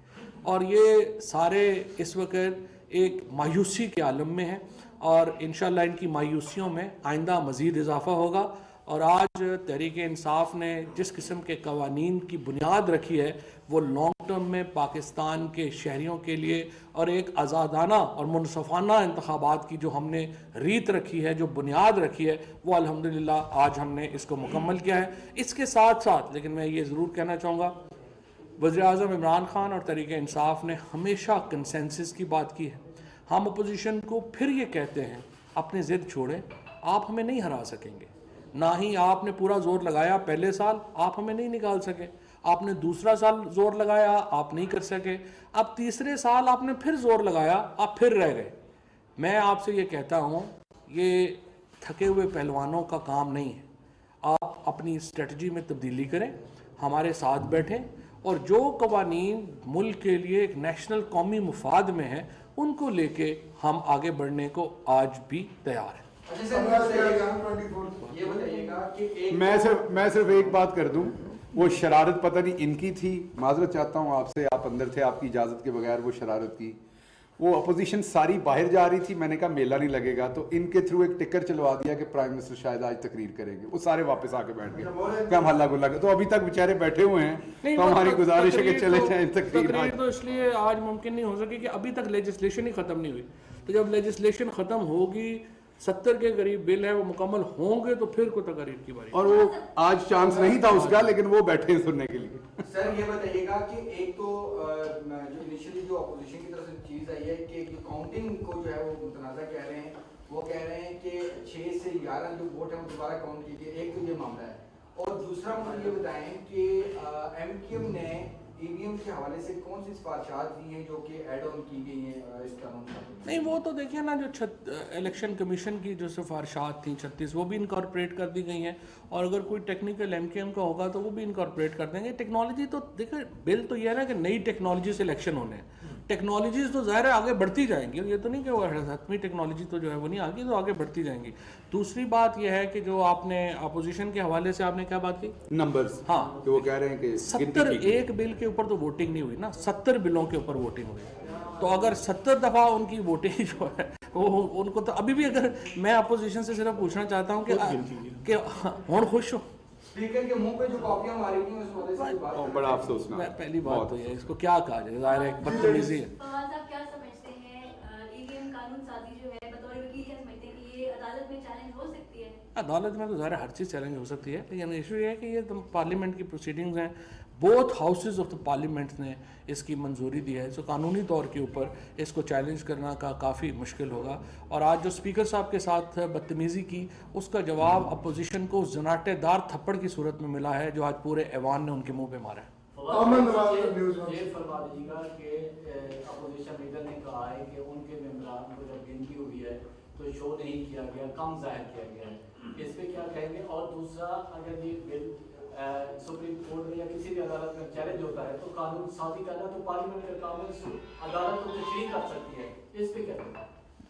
और ये सारे इस वक्त एक मायूसी के आलम में हैं, और इंशाअल्लाह इनकी मायूसियों में आइंदा मज़ीद इजाफ़ा होगा। और आज तहरीक इंसाफ ने जिस किस्म के कवानीन की बुनियाद रखी है वो लॉन्ग टर्म में पाकिस्तान के शहरियों के लिए और एक आज़ादाना और मुनसफ़ाना इंतखाबात की जो हमने रीत रखी है, जो बुनियाद रखी है, वो अल्हम्दुलिल्लाह आज हमने इसको मुकम्मल किया है। इसके साथ साथ लेकिन मैं ये ज़रूर कहना चाहूँगा, वज़ीर-ए-आज़म इमरान खान और तहरीक इंसाफ ने हमेशा कंसेंसस की बात की है। हम अपोजिशन को फिर ये कहते हैं अपनी ज़िद छोड़ें, आप हमें नहीं हरा सकेंगे। ना ही आपने पूरा जोर लगाया पहले साल, आप हमें नहीं निकाल सके। आपने दूसरा साल जोर लगाया, आप नहीं कर सके। अब तीसरे साल आपने फिर जोर लगाया, आप फिर रह गए। मैं आपसे ये कहता हूँ, ये थके हुए पहलवानों का काम नहीं है। आप अपनी स्ट्रेटजी में तब्दीली करें, हमारे साथ बैठें, और जो कवानीन मुल्क के लिए एक नेशनल कौमी मुफाद में है उनको लेके हम आगे बढ़ने को आज भी तैयार हैं। मैं सिर्फ एक बात कर दूं, वो शरारत पता नहीं इनकी थी, माजरत चाहता हूं आपसे, आप अंदर थे, आपकी इजाज़त के बगैर वो शरारत की। वो अपोजिशन सारी बाहर जा रही थी, मैंने कहा मेला नहीं लगेगा, तो इनके थ्रू एक टिकर चलवा दिया कि प्राइम मिनिस्टर शायद आज तकरीर करेंगे। वो सारे वापस आके बैठ गए, क्या हल्ला गुल्ला। तो अभी तक बेचारे बैठे हुए हैं, तो हमारी गुजारिश है कि चले जाएं तकरीर। तो इसलिए आज मुमकिन नहीं हो सके कि अभी तक लेजिस्लेशन ही ख़त्म नहीं हुई। तो जब लेजिस्लेशन ख़त्म होगी, 70 के करीब बिल है वो मुकम्मल होंगे, तो फिर को तकरीर की बारी। और वो आज चांस नहीं था उसका, लेकिन वो बैठे हैं सुनने के लिए। सर ये बताइएगा कि एक तो जो इनिशियली जो अपोजिशन की तरफ से चीज आई है कि काउंटिंग को जो है वो मुतनाज़ा कह रहे हैं, वो कह रहे हैं कि 6 से 11 जो वोट है वो दोबारा काउंट कीजिए। एक तो ये मामला है, और दूसरा मुझे ये बताएं कि MQM ने EVM के हवाले से कौन सी सिफारिशात दी हैं जो कि ऐड ऑन की गई हैं इस कानून में? नहीं, वो तो देखिए ना, जो इलेक्शन कमीशन की जो सिफारिशात थी 36, वो भी इनकॉर्पोरेट कर दी गई हैं, और अगर कोई टेक्निकल MQM का होगा तो वो भी इनकॉर्पोरेट कर देंगे। टेक्नोलॉजी तो देखिए, बिल तो ये है ना कि नई टेक्नोलॉजी से इलेक्शन होने हैं। टेक्नोलॉजीज तो ज़ाहिर है आगे बढ़ती जाएंगी, ये तो नहीं कि वो हतमी टेक्नोलॉजी तो जो है वो नहीं आगे, तो आगे बढ़ती जाएंगी। दूसरी बात यह है कि जो आपने अपोजिशन के हवाले से आपने क्या बात की, नंबर्स, हाँ, तो वो कह रहे हैं कि 70 एक बिल के ऊपर तो वोटिंग नहीं हुई ना, 70 बिलों के ऊपर वोटिंग हुई। तो अगर 70 दफ़ा उनकी वोटिंग जो है वो उनको, तो अभी भी अगर मैं अपोजिशन से सिर्फ पूछना चाहता हूँ कि और खुश हो स्पीकर के मुंह पे जो कॉपियां मारी थी उस वजह से बात, बड़ा अफसोस ना। पहली बात तो ये, इसको क्या कहा जाए, जाहिर है बदतमीजी है। फवाद साहब क्या समझते हैं, EVM कानून साजी जो है, बतौर वकील क्या समझते हैं कि ये अदालत में चैलेंज हो सकती है? अदालत में तो ज़ाहिर हर चीज़ चैलेंज हो सकती है, लेकिन इशू ये है कि ये पार्लियामेंट की प्रोसीडिंग्स हैं, both houses of the parliament ने इसकी मंजूरी दी है, सो कानूनी तौर के ऊपर इसको चैलेंज करना का काफ़ी मुश्किल होगा। और आज जो स्पीकर साहब के साथ बदतमीज़ी की, उसका जवाब अपोजिशन को जनाटेदार थप्पड़ की सूरत में मिला है, जो आज पूरे ऐवान ने उनके मुंह पे मारा है। ये फरमा दीजिएगा कि अपोजिशन लीडर ने कहा है कि उनके मेंबरान को जब गिनती हुई है तो शो नहीं किया गया, कम जाहिर किया गया है, इस पे क्या कहेंगे? और दूसरा, अगर ये बिल सुप्रीम कोर्ट में या किसी भी अदालत में चैलेंज होता है तो कानून साथी करना तो पार्लियामेंट का काम है, अदालत तो तशरीह कर सकती है, इस पे क्या कहेंगे?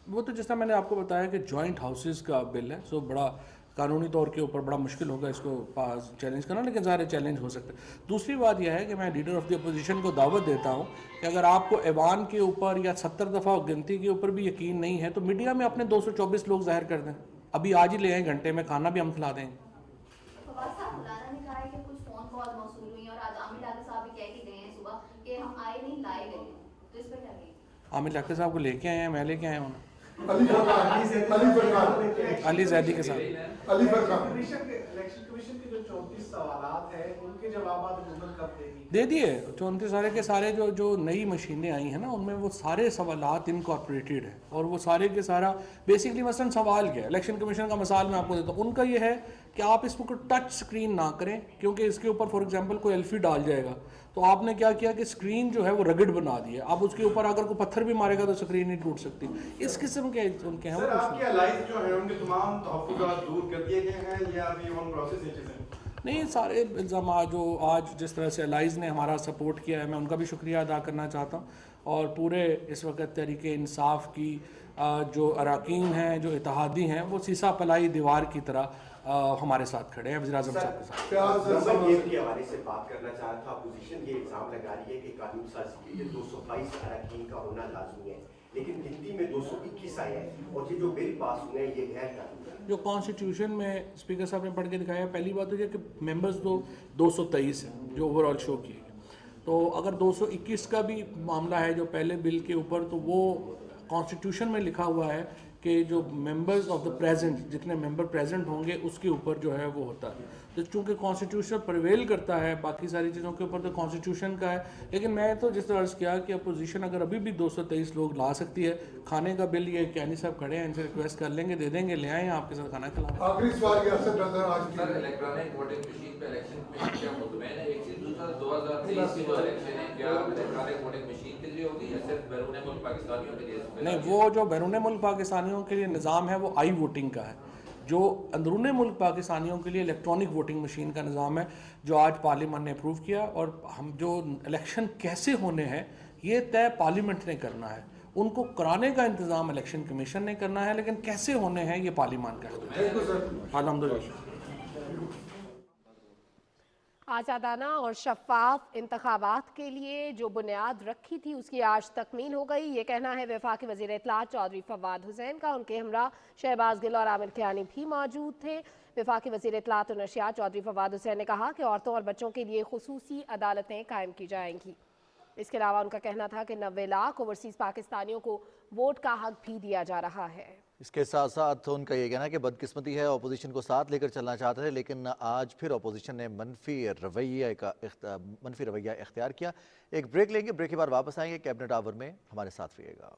वो तो जिस तरह मैंने आपको बताया कि जॉइंट हाउसेस का बिल है, सो बड़ा कानूनी तौर के ऊपर बड़ा मुश्किल होगा इसको पास चैलेंज करना, लेकिन सारे चैलेंज हो सकते हैं। दूसरी बात यह है कि मैं लीडर ऑफ द अपोजिशन को दावत देता हूँ कि अगर आपको ऐवान के ऊपर या 70 दफ़ा गिनती के ऊपर भी यकीन नहीं है तो मीडिया में अपने 224 लोग जाहिर कर दें, अभी आज ही ले आए, घंटे में खाना भी हम खिला देंगे। फवाद साहब, मौलाना ने कहा है कि कुछ फ़ोन कॉल मौसूल हुई और आज आमिर आगा साहब भी कह के गए हैं सुबह कि हम आए नहीं वोटिंग लाए गए हैं, तो इस पर क्या कहेंगे? आमिर जाकिर साहब को लेके आए हैं, मैं लेके आया हूँ अली जैदी के साथ। इलेक्शन कमीशन के जो 34 सवालात हैं उनके जवाब हुकूमत कब देगी? दे दिए 34 सारे के सारे जो नई मशीनें आई हैं ना, उनमें वो सारे सवालात इनकॉर्पोरेटेड है और वो सारे के सारा बेसिकली मसलन सवाल क्या है, इलेक्शन कमीशन का मिसाल मैं आपको देता हूँ। उनका ये है कि आप इसको टच स्क्रीन ना करें, क्योंकि इसके ऊपर फॉर एग्जांपल कोई एल्फी डाल जाएगा, तो आपने क्या किया कि स्क्रीन जो है वो रगड़ बना दी है। अब उसके ऊपर अगर कोई पत्थर भी मारेगा तो स्क्रीन नहीं टूट सकती। इस किस्म के उनके हैं। सर, आपके एलाइज जो हैं उनके तमाम तहफ़्फ़ुज़ात दूर कर दिए गए हैं या अभी ऑन प्रोसेस है चीज़ें? नहीं, सारे इल्ज़ाम जो आज जिस तरह से एलाइज ने हमारा सपोर्ट किया है, मैं उनका भी शुक्रिया अदा करना चाहता हूँ। और पूरे इस वक्त तहरीके इंसाफ की जो अरकान हैं, जो इत्तेहादी हैं, वो सीसा पलाई दीवार की तरह हमारे साथ खड़े हैं वज़ीर-ए-आज़म साहब के साथ। के हवाले से बात करना चाह रहा था। अपोजिशन ये इल्ज़ाम लगा रही है कि कानून साजी के लिए 222 अरकान का होना लाजमी है, लेकिन गिनती में 221 आए हैं और ये जो बिल पास हुए हैं ये गैर कानूनी है। जो कॉन्स्टिट्यूशन में स्पीकर साहब ने पढ़ के दिखाया, पहली बात तो ये कि मेंबर्स तो 223 हैं जो ओवरऑल शो किए गए। तो अगर 221 का भी मामला है जो पहले बिल के ऊपर, तो वो कॉन्स्टिट्यूशन में लिखा हुआ है कि जो मेंबर्स ऑफ द प्रेजेंट, जितने मेंबर प्रेजेंट होंगे उसके ऊपर जो है वो होता है। तो चूँकि कॉन्स्टिट्यूशन प्रिवेल करता है बाकी सारी चीज़ों के ऊपर, तो कॉन्स्टिट्यूशन का है। लेकिन मैं तो जिस तरह से किया कि अपोजिशन अगर अभी भी 223 लोग ला सकती है, खाने का बिल ये कियानी साहब खड़े हैं, इनसे रिक्वेस्ट कर लेंगे, दे देंगे, ले आएँ आपके साथ खाना खिलाएं। आखिरी सवाल ये आपसे आज सर, इलेक्ट्रॉनिक वोटिंग मशीन पे इलेक्शन में क्या मुतमैन है? एक चीज़, दूसरा 2023 की जो इलेक्शन है क्या इलेक्ट्रॉनिक वोटिंग मशीन के लिए होगी या सिर्फ बैरून मुल्क पाकिस्तानियों के लिए? नहीं, वो जो बैरून मुल्क पाकिस्तानियों के लिए निज़ाम है वो आई वोटिंग का है। जो अंदरून मुल्क पाकिस्तानियों के लिए इलेक्ट्रॉनिक वोटिंग मशीन का निज़ाम है, जो आज पार्लियामेंट ने अप्रूव किया। और हम जो इलेक्शन कैसे होने हैं ये तय पार्लियामेंट ने करना है, उनको कराने का इंतज़ाम इलेक्शन कमीशन ने करना है, लेकिन कैसे होने हैं ये पार्लियामेंट का। अल्हम्दुलिल्लाह। आज़ादाना और शफाफ इंतखाबात के लिए जो बुनियाद रखी थी उसकी आज तकमील हो गई। ये कहना है वफाकी वज़ीर इत्तलात चौधरी फवाद हुसैन का। उनके हमरा शहबाज गिल और आमिर कियानी भी मौजूद थे। वफाकी वज़ीर इत्तलात और नशियात चौधरी फवाद हुसैन ने कहा कि औरतों और बच्चों के लिए खुसूसी अदालतें कायम की जाएंगी। इसके अलावा उनका कहना था कि 90 लाख ओवरसीज़ पाकिस्तानियों को वोट का हक भी दिया जा रहा है। इसके साथ साथ उनका ये कहना है कि बदकिस्मती है, अपोजिशन को साथ लेकर चलना चाहते थे, लेकिन आज फिर अपोजिशन ने मनफी रवैया इख्तियार किया। एक ब्रेक लेंगे, ब्रेक के बाद वापस आएंगे। कैबिनेट आवर में हमारे साथ रहिएगा।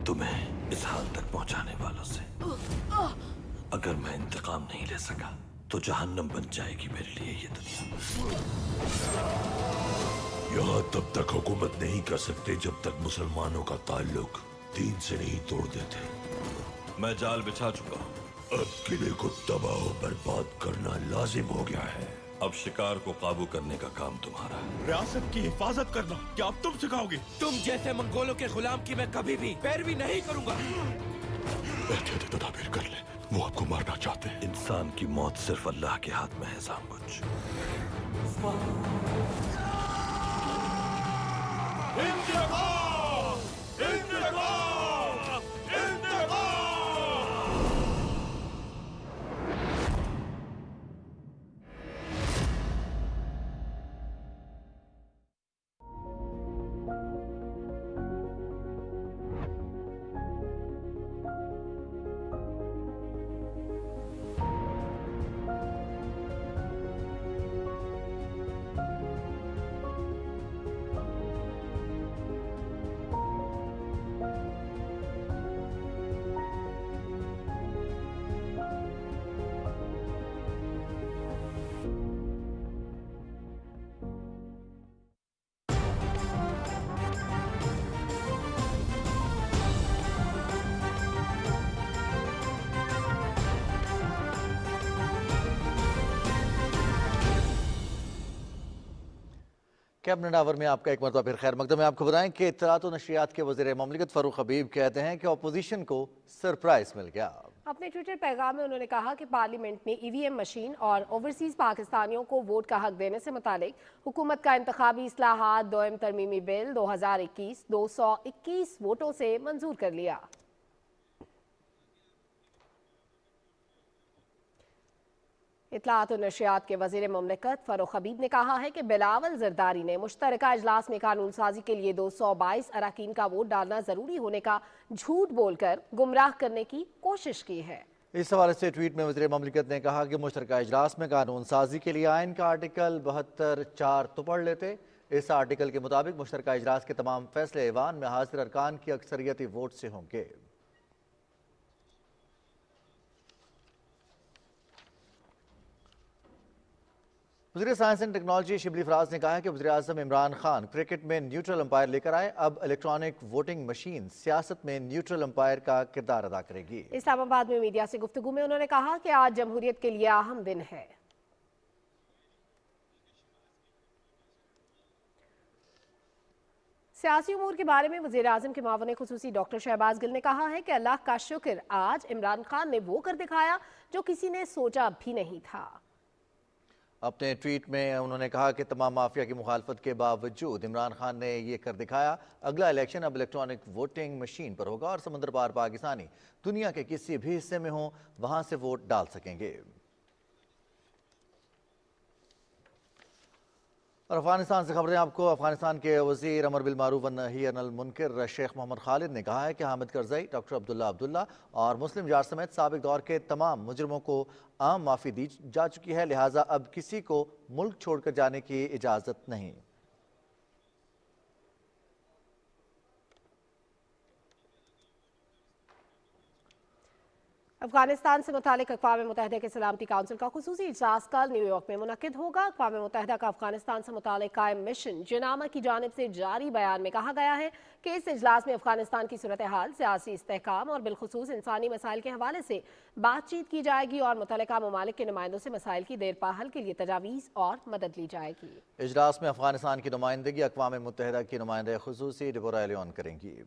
तुम्हें इस हाल तक पहुंचाने वालों से अगर मैं इंतकाम नहीं ले सका तो जहन्नम बन जाएगी मेरे लिए ये दुनिया। यहाँ तब तक हुकूमत नहीं कर सकते जब तक मुसलमानों का ताल्लुक दीन से नहीं तोड़ देते। मैं जाल बिछा चुका हूँ। अब किले को तबाह बर्बाद करना लाजिम हो गया है। अब शिकार को काबू करने का काम तुम्हारा है। रियासत की हिफाजत करना क्या अब तुम सिखाओगे? तुम जैसे मंगोलों के गुलाम की मैं कभी भी पैरवी नहीं करूंगा। तदाबीर कर ले, वो आपको मारना चाहते हैं। इंसान की मौत सिर्फ अल्लाह के हाथ में है सामुच। कैबिनेट आवर में आपका एक मरतबा फिर खैर मकदम है। आपको बताएं कि इत्तलात और नशरियात के वज़ीर ममलिकत फ़ारूक हबीब कहते हैं कि अपोजिशन को सरप्राइज मिल गया। अपने ट्विटर पैगाम में उन्होंने कहा कि पार्लियामेंट में ईवीएम मशीन और ओवरसीज पाकिस्तानियों को वोट का हक देने से मुतालिक हुकूमत का इंतखाबी इस्लाहात दोयम तरमीमी बिल 2021 221 वोटों से मंजूर कर लिया। इत्तलात और नशरियात के वज़ीर ममलिकत फ़ारूक हबीब ने कहा है कि बिलावल ज़रदारी ने मुश्तरका इजलास में कानून साजी के लिए 222 अरकान का वोट डालना ज़रूरी होने का झूठ बोलकर गुमराह करने की कोशिश की है। इस हवाले से ट्वीट में वज़ीर ममलिकत ने कहा कि मुश्तरका इजलास में कानून साजी के लिए आइन का आर्टिकल 72(4) तो पढ़ लेते। इस आर्टिकल के मुताबिक मुश्तरका इजलास के तमाम फैसले ऐवान में हाजिर अरकान की अक्सरियती वोट से होंगे। वज़ीर science and technology Shibli Faraz ने कहा है कि वज़ीर आज़म इमरान खान क्रिकेट में न्यूट्रल अंपायर लेकर आए। अब इलेक्ट्रॉनिक वोटिंग मशीन सियासत में न्यूट्रल अंपायर का किरदार अदा करेगी। इस्लामाबाद में मीडिया से गुफ्तगू में उन्होंने कहा कि आज जमहूरियत के लिए अहम दिन है। सियासी उमूर के बारे में वज़ीर आज़म के मावने खुसूसी डॉक्टर शहबाज गिल ने कहा है कि अल्लाह का शुक्र आज इमरान खान ने वो कर दिखाया जो किसी ने सोचा भी नहीं था। अपने ट्वीट में उन्होंने कहा कि तमाम माफिया की मुखालफत के बावजूद इमरान खान ने ये कर दिखाया। अगला इलेक्शन अब इलेक्ट्रॉनिक वोटिंग मशीन पर होगा और समंदर पार पाकिस्तानी दुनिया के किसी भी हिस्से में हो वहां से वोट डाल सकेंगे। और अफगानिस्तान से खबरें आपको। अफगानिस्तान के वज़ीर अमर बिल मारूफ व नही अनिल मुनकर शेख मोहम्मद खालिद ने कहा है कि हामिद करज़ई, डॉक्टर अब्दुल्ला अब्दुल्ला और मुस्लिम जार समेत साबिक दौर के तमाम मुजरमों को आम माफ़ी दी जा चुकी है, लिहाजा अब किसी को मुल्क छोड़कर जाने की इजाज़त नहीं। अफगानिस्तान से मुतालिक अक़वाम मुत्तहिदा के सलामती काउंसिल का खुसूसी इजलास कल न्यूयॉर्क में मुनक्किद होगा। अक़वाम मुत्तहिदा का अफगानिस्तान से मुतालिक कायम मिशन जनामा की जानिब से जारी बयान में कहा गया है कि इस इजलास में अफगानिस्तान की सूरत हाल, सियासी इस्तेहकाम और बिलखुसूस इंसानी मसाइल के हवाले से बातचीत की जाएगी और मुतल्लिका ममालिक के नुमाइंदों से मसाइल की देर पा हल के लिए तजावीज़ और मदद ली जाएगी। इजलास में अफगानिस्तान की नुमाइंदगी अक़वाम मुत्तहिदा की नुमाइंदा खुसूसी डिबोरा एलियन करेंगी।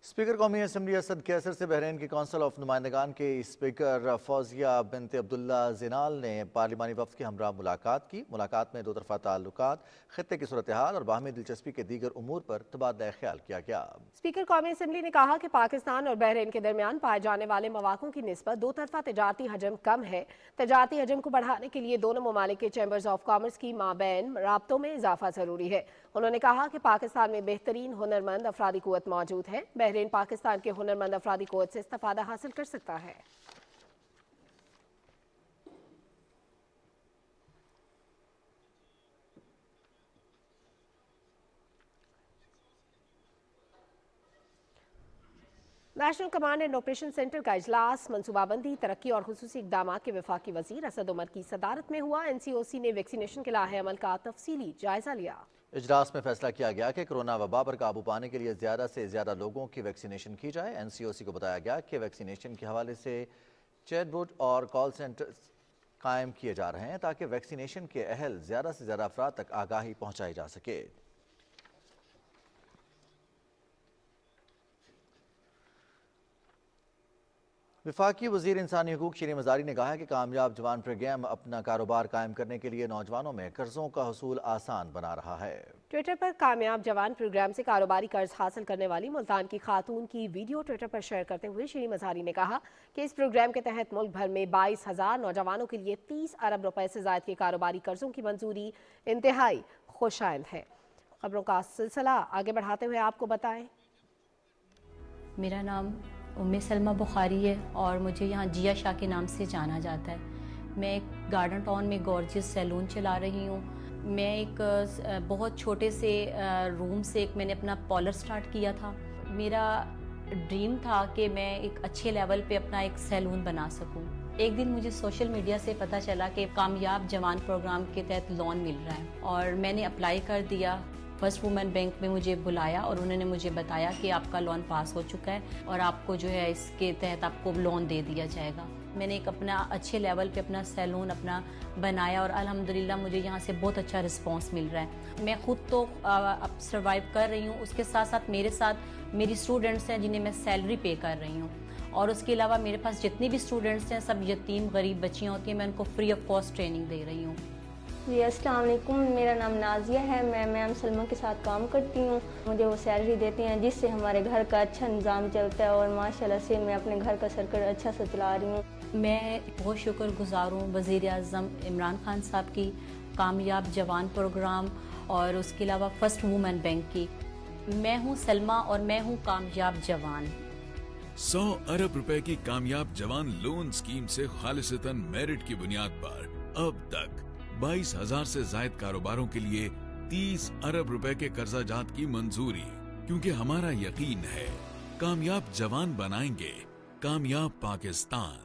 स्पीकर कौमी असम्बली असद कैसर से बहरीन की कौंसिल ऑफ नुमाइंदगान के स्पीकर फौजिया बिनते अब्दुल्ला ज़िनाल ने पार्लिमानी वफ़द के हमरा मुलाकात की। मुलाकात में दो तरफ़ा ताल्लुकात, खित्ते की सूरत हाल और बाहमी दिलचस्पी के दीगर उमूर पर तबादला ख्याल किया गया। स्पीकर कौमी असम्बली ने कहा कि पाकिस्तान और बहरीन के दरमियान पाए जाने वाले मौक़ों की निस्बत दो तरफ़ा तजारती हजम कम है। तजारती हजम को बढ़ाने के लिए दोनों ममालिक के चैम्बर्स ऑफ कॉमर्स की माबैन राब्तों में इजाफा ज़रूरी है। उन्होंने कहा कि पाकिस्तान में बेहतरीन हुनरमंद अफरादी क़ुव्वत मौजूद है। बहरीन पाकिस्तान के हुनरमंद अफरादी क़ुव्वत से इस्तिफ़ादा हासिल कर सकता है। National command and operation centre का इजलास मनसूबाबंदी, तरक्की और खुसूसी इक़दामात के वफाकी वज़ीर असद उमर की सदारत में हुआ। NCOC ने वैक्सीनेशन के लाहे अमल का तफसीली जायजा लिया। इजलास में फैसला किया गया कि कोरोना वबा पर काबू पाने के लिए ज़्यादा से ज़्यादा लोगों की वैक्सीनेशन की जाए। NCOC को बताया गया कि वैक्सीनेशन के हवाले से चैटबोट और कॉल सेंटर्स कायम किए जा रहे हैं ताकि वैक्सीनेशन के अहल ज़्यादा से ज़्यादा अफराद तक आगाही पहुँचाई जा सके। वफाकी वज़ीर इंसानी हकूक़ शीरीन मज़ारी ने कहा है कि कामयाब जवान प्रोग्राम अपना कारोबार कायम करने के लिए नौजवानों में कर्ज़ों का हसूल आसान बना रहा है। ट्विटर पर कामयाब जवान प्रोग्राम से कारोबारी कर्ज हासिल करने वाली मुल्तान की खातून की वीडियो ट्विटर पर शेयर करते हुए शीरीन मज़ारी ने कहा कि इस प्रोग्राम के तहत मुल्क भर में 22,000 नौजवानों के लिए 30 अरब रुपए से ज़ायद के कारोबारी कर्जों की मंजूरी इंतहाई खुशाइंद है। खबरों का सिलसिला आगे बढ़ाते हुए आपको बताएं। मेरा नाम उम्मे सलमा बुखारी है और मुझे यहाँ जिया शाह के नाम से जाना जाता है। मैं एक गार्डन टाउन में गॉर्जियस सैलून चला रही हूँ। मैं एक बहुत छोटे से रूम से मैंने अपना पार्लर स्टार्ट किया था। मेरा ड्रीम था कि मैं एक अच्छे लेवल पे अपना एक सैलून बना सकूँ। एक दिन मुझे सोशल मीडिया से पता चला कि कामयाब जवान प्रोग्राम के तहत लोन मिल रहा है और मैंने अप्लाई कर दिया। फर्स्ट वुमेन बैंक में मुझे बुलाया और उन्होंने मुझे बताया कि आपका लोन पास हो चुका है और आपको जो है इसके तहत आपको लोन दे दिया जाएगा। मैंने एक अपना अच्छे लेवल पे अपना सैलून अपना बनाया और अल्हम्दुलिल्लाह मुझे यहाँ से बहुत अच्छा रिस्पांस मिल रहा है। मैं खुद तो अब सर्वाइव कर रही हूँ, उसके साथ साथ मेरे साथ मेरी स्टूडेंट्स हैं जिन्हें मैं सैलरी पे कर रही हूँ और उसके अलावा मेरे पास जितनी भी स्टूडेंट्स हैं सब यतीम गरीब बच्चियाँ होती हैं, मैं उनको फ्री ऑफ कॉस्ट ट्रेनिंग दे रही हूँ। जी अस्सलाम वालेकुम, मेरा नाम नाजिया है। मैं मैम सलमा के साथ काम करती हूँ। मुझे वो सैलरी देती हैं जिससे हमारे घर का अच्छा निज़ाम चलता है और माशाल्लाह से मैं अपने घर का सर्कल अच्छा से चला रही हूँ। मैं बहुत शुक्रगुज़ार हूँ वज़ीर आज़म इमरान खान साहब की, कामयाब जवान प्रोग्राम और उसके अलावा फर्स्ट वुमेन बैंक की। मैं हूँ सलमा और मैं हूँ कामयाब जवान। 100 अरब रुपए की कामयाब जवान लोन स्कीम से खालिसतन मेरिट की बुनियाद पर अब तक 22,000 से जायद कारोबारों के लिए 30 अरब रुपए के कर्जाजात की मंजूरी, क्योंकि हमारा यकीन है कामयाब जवान बनाएंगे कामयाब पाकिस्तान।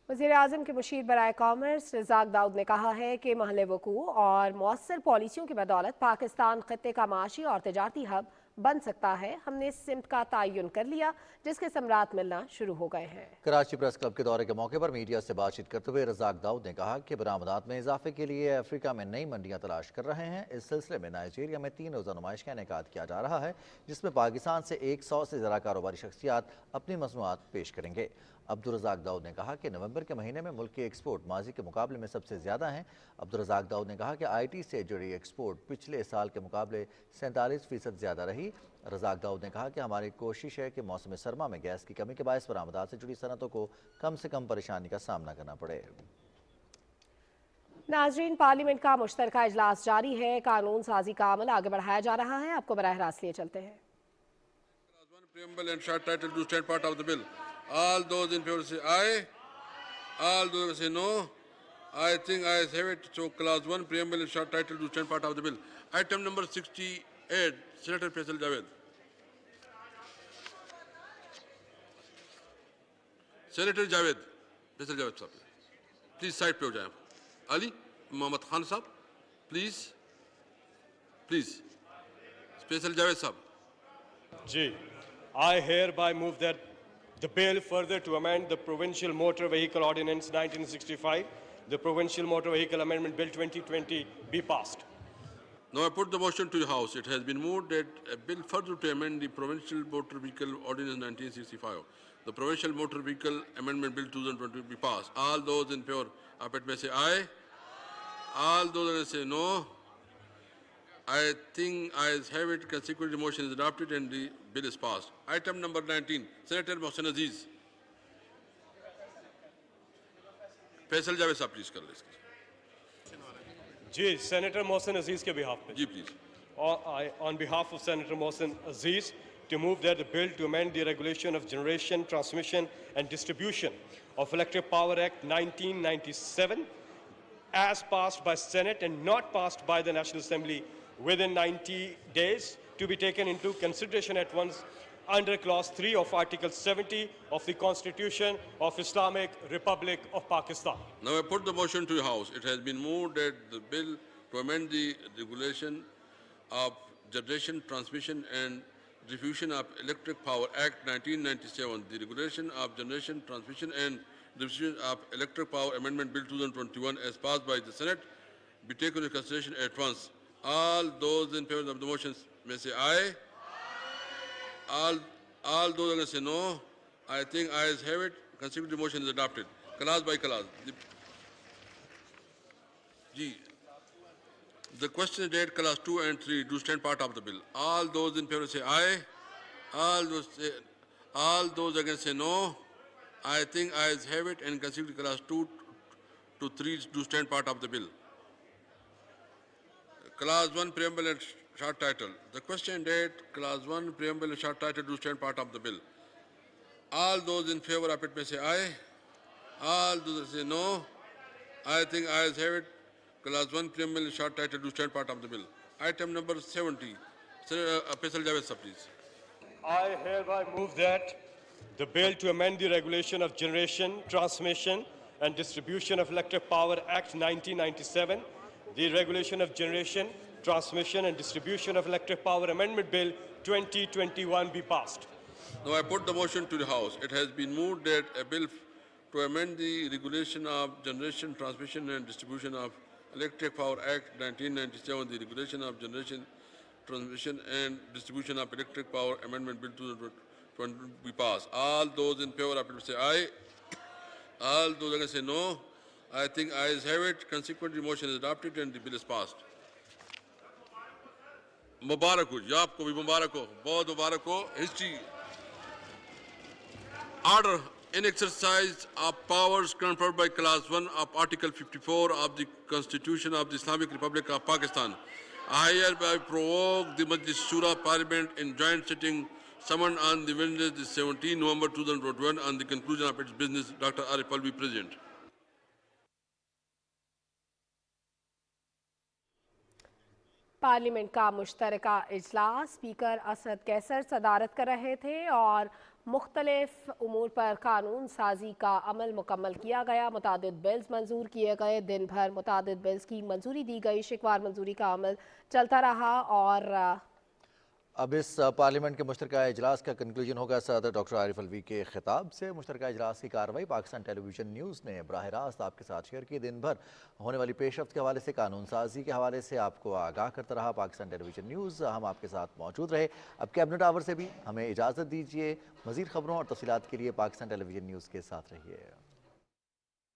वज़ीर आज़म के मुशीर बराए कॉमर्स रज़ाक दाऊद ने कहा है कि महल वकूअ और मौसर पॉलिसियों की बदौलत पाकिस्तान खत्ते का माशी और तजारती हब बन सकता है। हमने सिमत का तयन कर लिया जिसके समरात मिलना शुरू हो गए हैं। कराची प्रेस क्लब के दौरे के मौके पर मीडिया से बातचीत करते हुए रज़ाक दाऊद ने कहा कि बरामदात में इजाफे के लिए अफ्रीका में नई मंडियां तलाश कर रहे हैं। इस सिलसिले में नाइजीरिया में 3 रोज़ा नुमाइश का इनेकाद किया जा रहा है जिसमें पाकिस्तान से 100 से ज़्यादा कारोबारी शख्सियात अपनी मसनूआत पेश करेंगे। अब्दुर्रज़ाक दाऊद ने कहा कि नवंबर के महीने में मुल्क की एक्सपोर्ट माजी के मुकाबले में सबसे ज़्यादा हैं। अब्दुर्रज़ाक दाऊद ने कहा कि IT से जुड़ी एक्सपोर्ट पिछले साल के मुकाबले 47% ज़्यादा रही। रज़ाक दाऊद ने कहा कि हमारी कोशिश है कि मौसम सरमा में गैस की कमी के बायस बरामदात से जुड़ी सनतों को कम से कम परेशानी का सामना करना पड़े। नाज़रीन, पार्लियामेंट का मुश्तरका इजलास जारी है। कानून साजी का अमल आगे बढ़ाया जा रहा है। आपको बराह रास्त लिए चलते हैं। Preamble and short title to stand part of the bill. All those in favor say aye. All those say no. I think ayes have it. So clause 1 preamble and short title to stand part of the bill. Item number 68, Senator Faisal Javed. Senator Javed, Faisal Javed साहब, please side पे हो जाएं. Ali Mohammad Khan साहब, please. Faisal Javed साहब. जी, I hereby move that the bill further to amend the Provincial Motor Vehicle Ordinance 1965, the Provincial Motor Vehicle Amendment Bill 2020 be passed. Now I put the motion to the House. It has been moved that a bill further to amend the Provincial Motor Vehicle Ordinance 1965, the Provincial Motor Vehicle Amendment Bill 2020 be passed. All those in favor of it may say aye. All those that say no. I think ayes have it. Consequently, the motion is adopted and the bill is passed. Item number 19, Senator Mohsen Aziz. Faisal Javed साहब please कर ले इसके। जी, Senator Mohsen Aziz के behalf पे। जी please. On behalf of Senator Mohsen Aziz, to move that the bill to amend the regulation of generation, transmission and distribution of Electric Power Act 1997 as passed by Senate and not passed by the National Assembly within 90 days to be taken into consideration at once under Clause 3 of Article 70 of the Constitution of Islamic Republic of Pakistan. Now I put the motion to the House. It has been moved that the bill to amend the regulation of generation, transmission and distribution of Electric Power Act 1997, the regulation of generation, transmission and distribution of Electric Power Amendment Bill 2021 as passed by the Senate be taken into consideration at once. All those in favor of the motion may say aye. All those that say no. I think ayes have it. Consequently, the motion is adopted. Clause by clause. The question is that clause 2 and 3 do stand part of the bill. All those in favor say aye. All those against say no. I think ayes have it, and consequently clause 2 to 3 do stand part of the bill. Clause 1 preamble and short title. The question that clause 1 preamble and short title do stand part of the bill. All those in favor of it may say aye. All those that say no. I think ayes have it. Clause 1 preamble and short title do stand part of the bill. Item number 70. Faisal Javed sir, please. I hereby move that the bill to amend the regulation of generation, transmission and distribution of Electric Power Act 1997 the Regulation of Generation, Transmission and Distribution of Electric Power Amendment Bill 2021 be passed. Now I put the motion to the House. It has been moved that a bill to amend the Regulation of Generation, Transmission and Distribution of Electric Power Act 1997, the Regulation of Generation, Transmission and Distribution of Electric Power Amendment Bill 2020 be passed. All those in favor of it say aye. All those against say no. I think ayes have it. Consequently, motion is adopted and the bill is passed. मुबारक हो जी, आपको भी मुबारक हो, बहुत मुबारक हो. History. Order in exercise of powers conferred by Clause 1 of Article 54 of the Constitution of the Islamic Republic of Pakistan. I hereby provoke the Majlis Shura Parliament in joint sitting summoned on the Wednesday, 17 November 2021, on the conclusion of its business. Dr. Arif Alvi, President. Parliament का मुश्तरका इजलास speaker Asad Qaiser सदारत कर रहे थे और मुख्तलिफ उमूर पर कानून साजी का अमल मुकम्मल किया गया। मुतादिद बिल्स मंजूर किए गए। दिन भर मुतादिद बिल्स की मंजूरी दी गई। शिकवार मंजूरी का अमल चलता रहा और अब इस पार्लियामेंट के मुश्तरका इजलास का कंक्लूजन होगा सदर डॉक्टर आरिफ अलवी के खिताब से। मुश्तरका इजलास की कार्रवाई पाकिस्तान टेलीविजन न्यूज़ ने बराह रास्त आपके साथ शेयर की। दिन भर होने वाली पेशरफ्त के हवाले से, कानून साजी के हवाले से आपको आगाह करता रहा पाकिस्तान टेलीविजन न्यूज़। हम आपके साथ मौजूद रहे। अब कैबिनेट आवर से भी हमें इजाज़त दीजिए। मज़ीद खबरों और तफसीलात के लिए पाकिस्तान टेलीविजन न्यूज़ के साथ रहिए।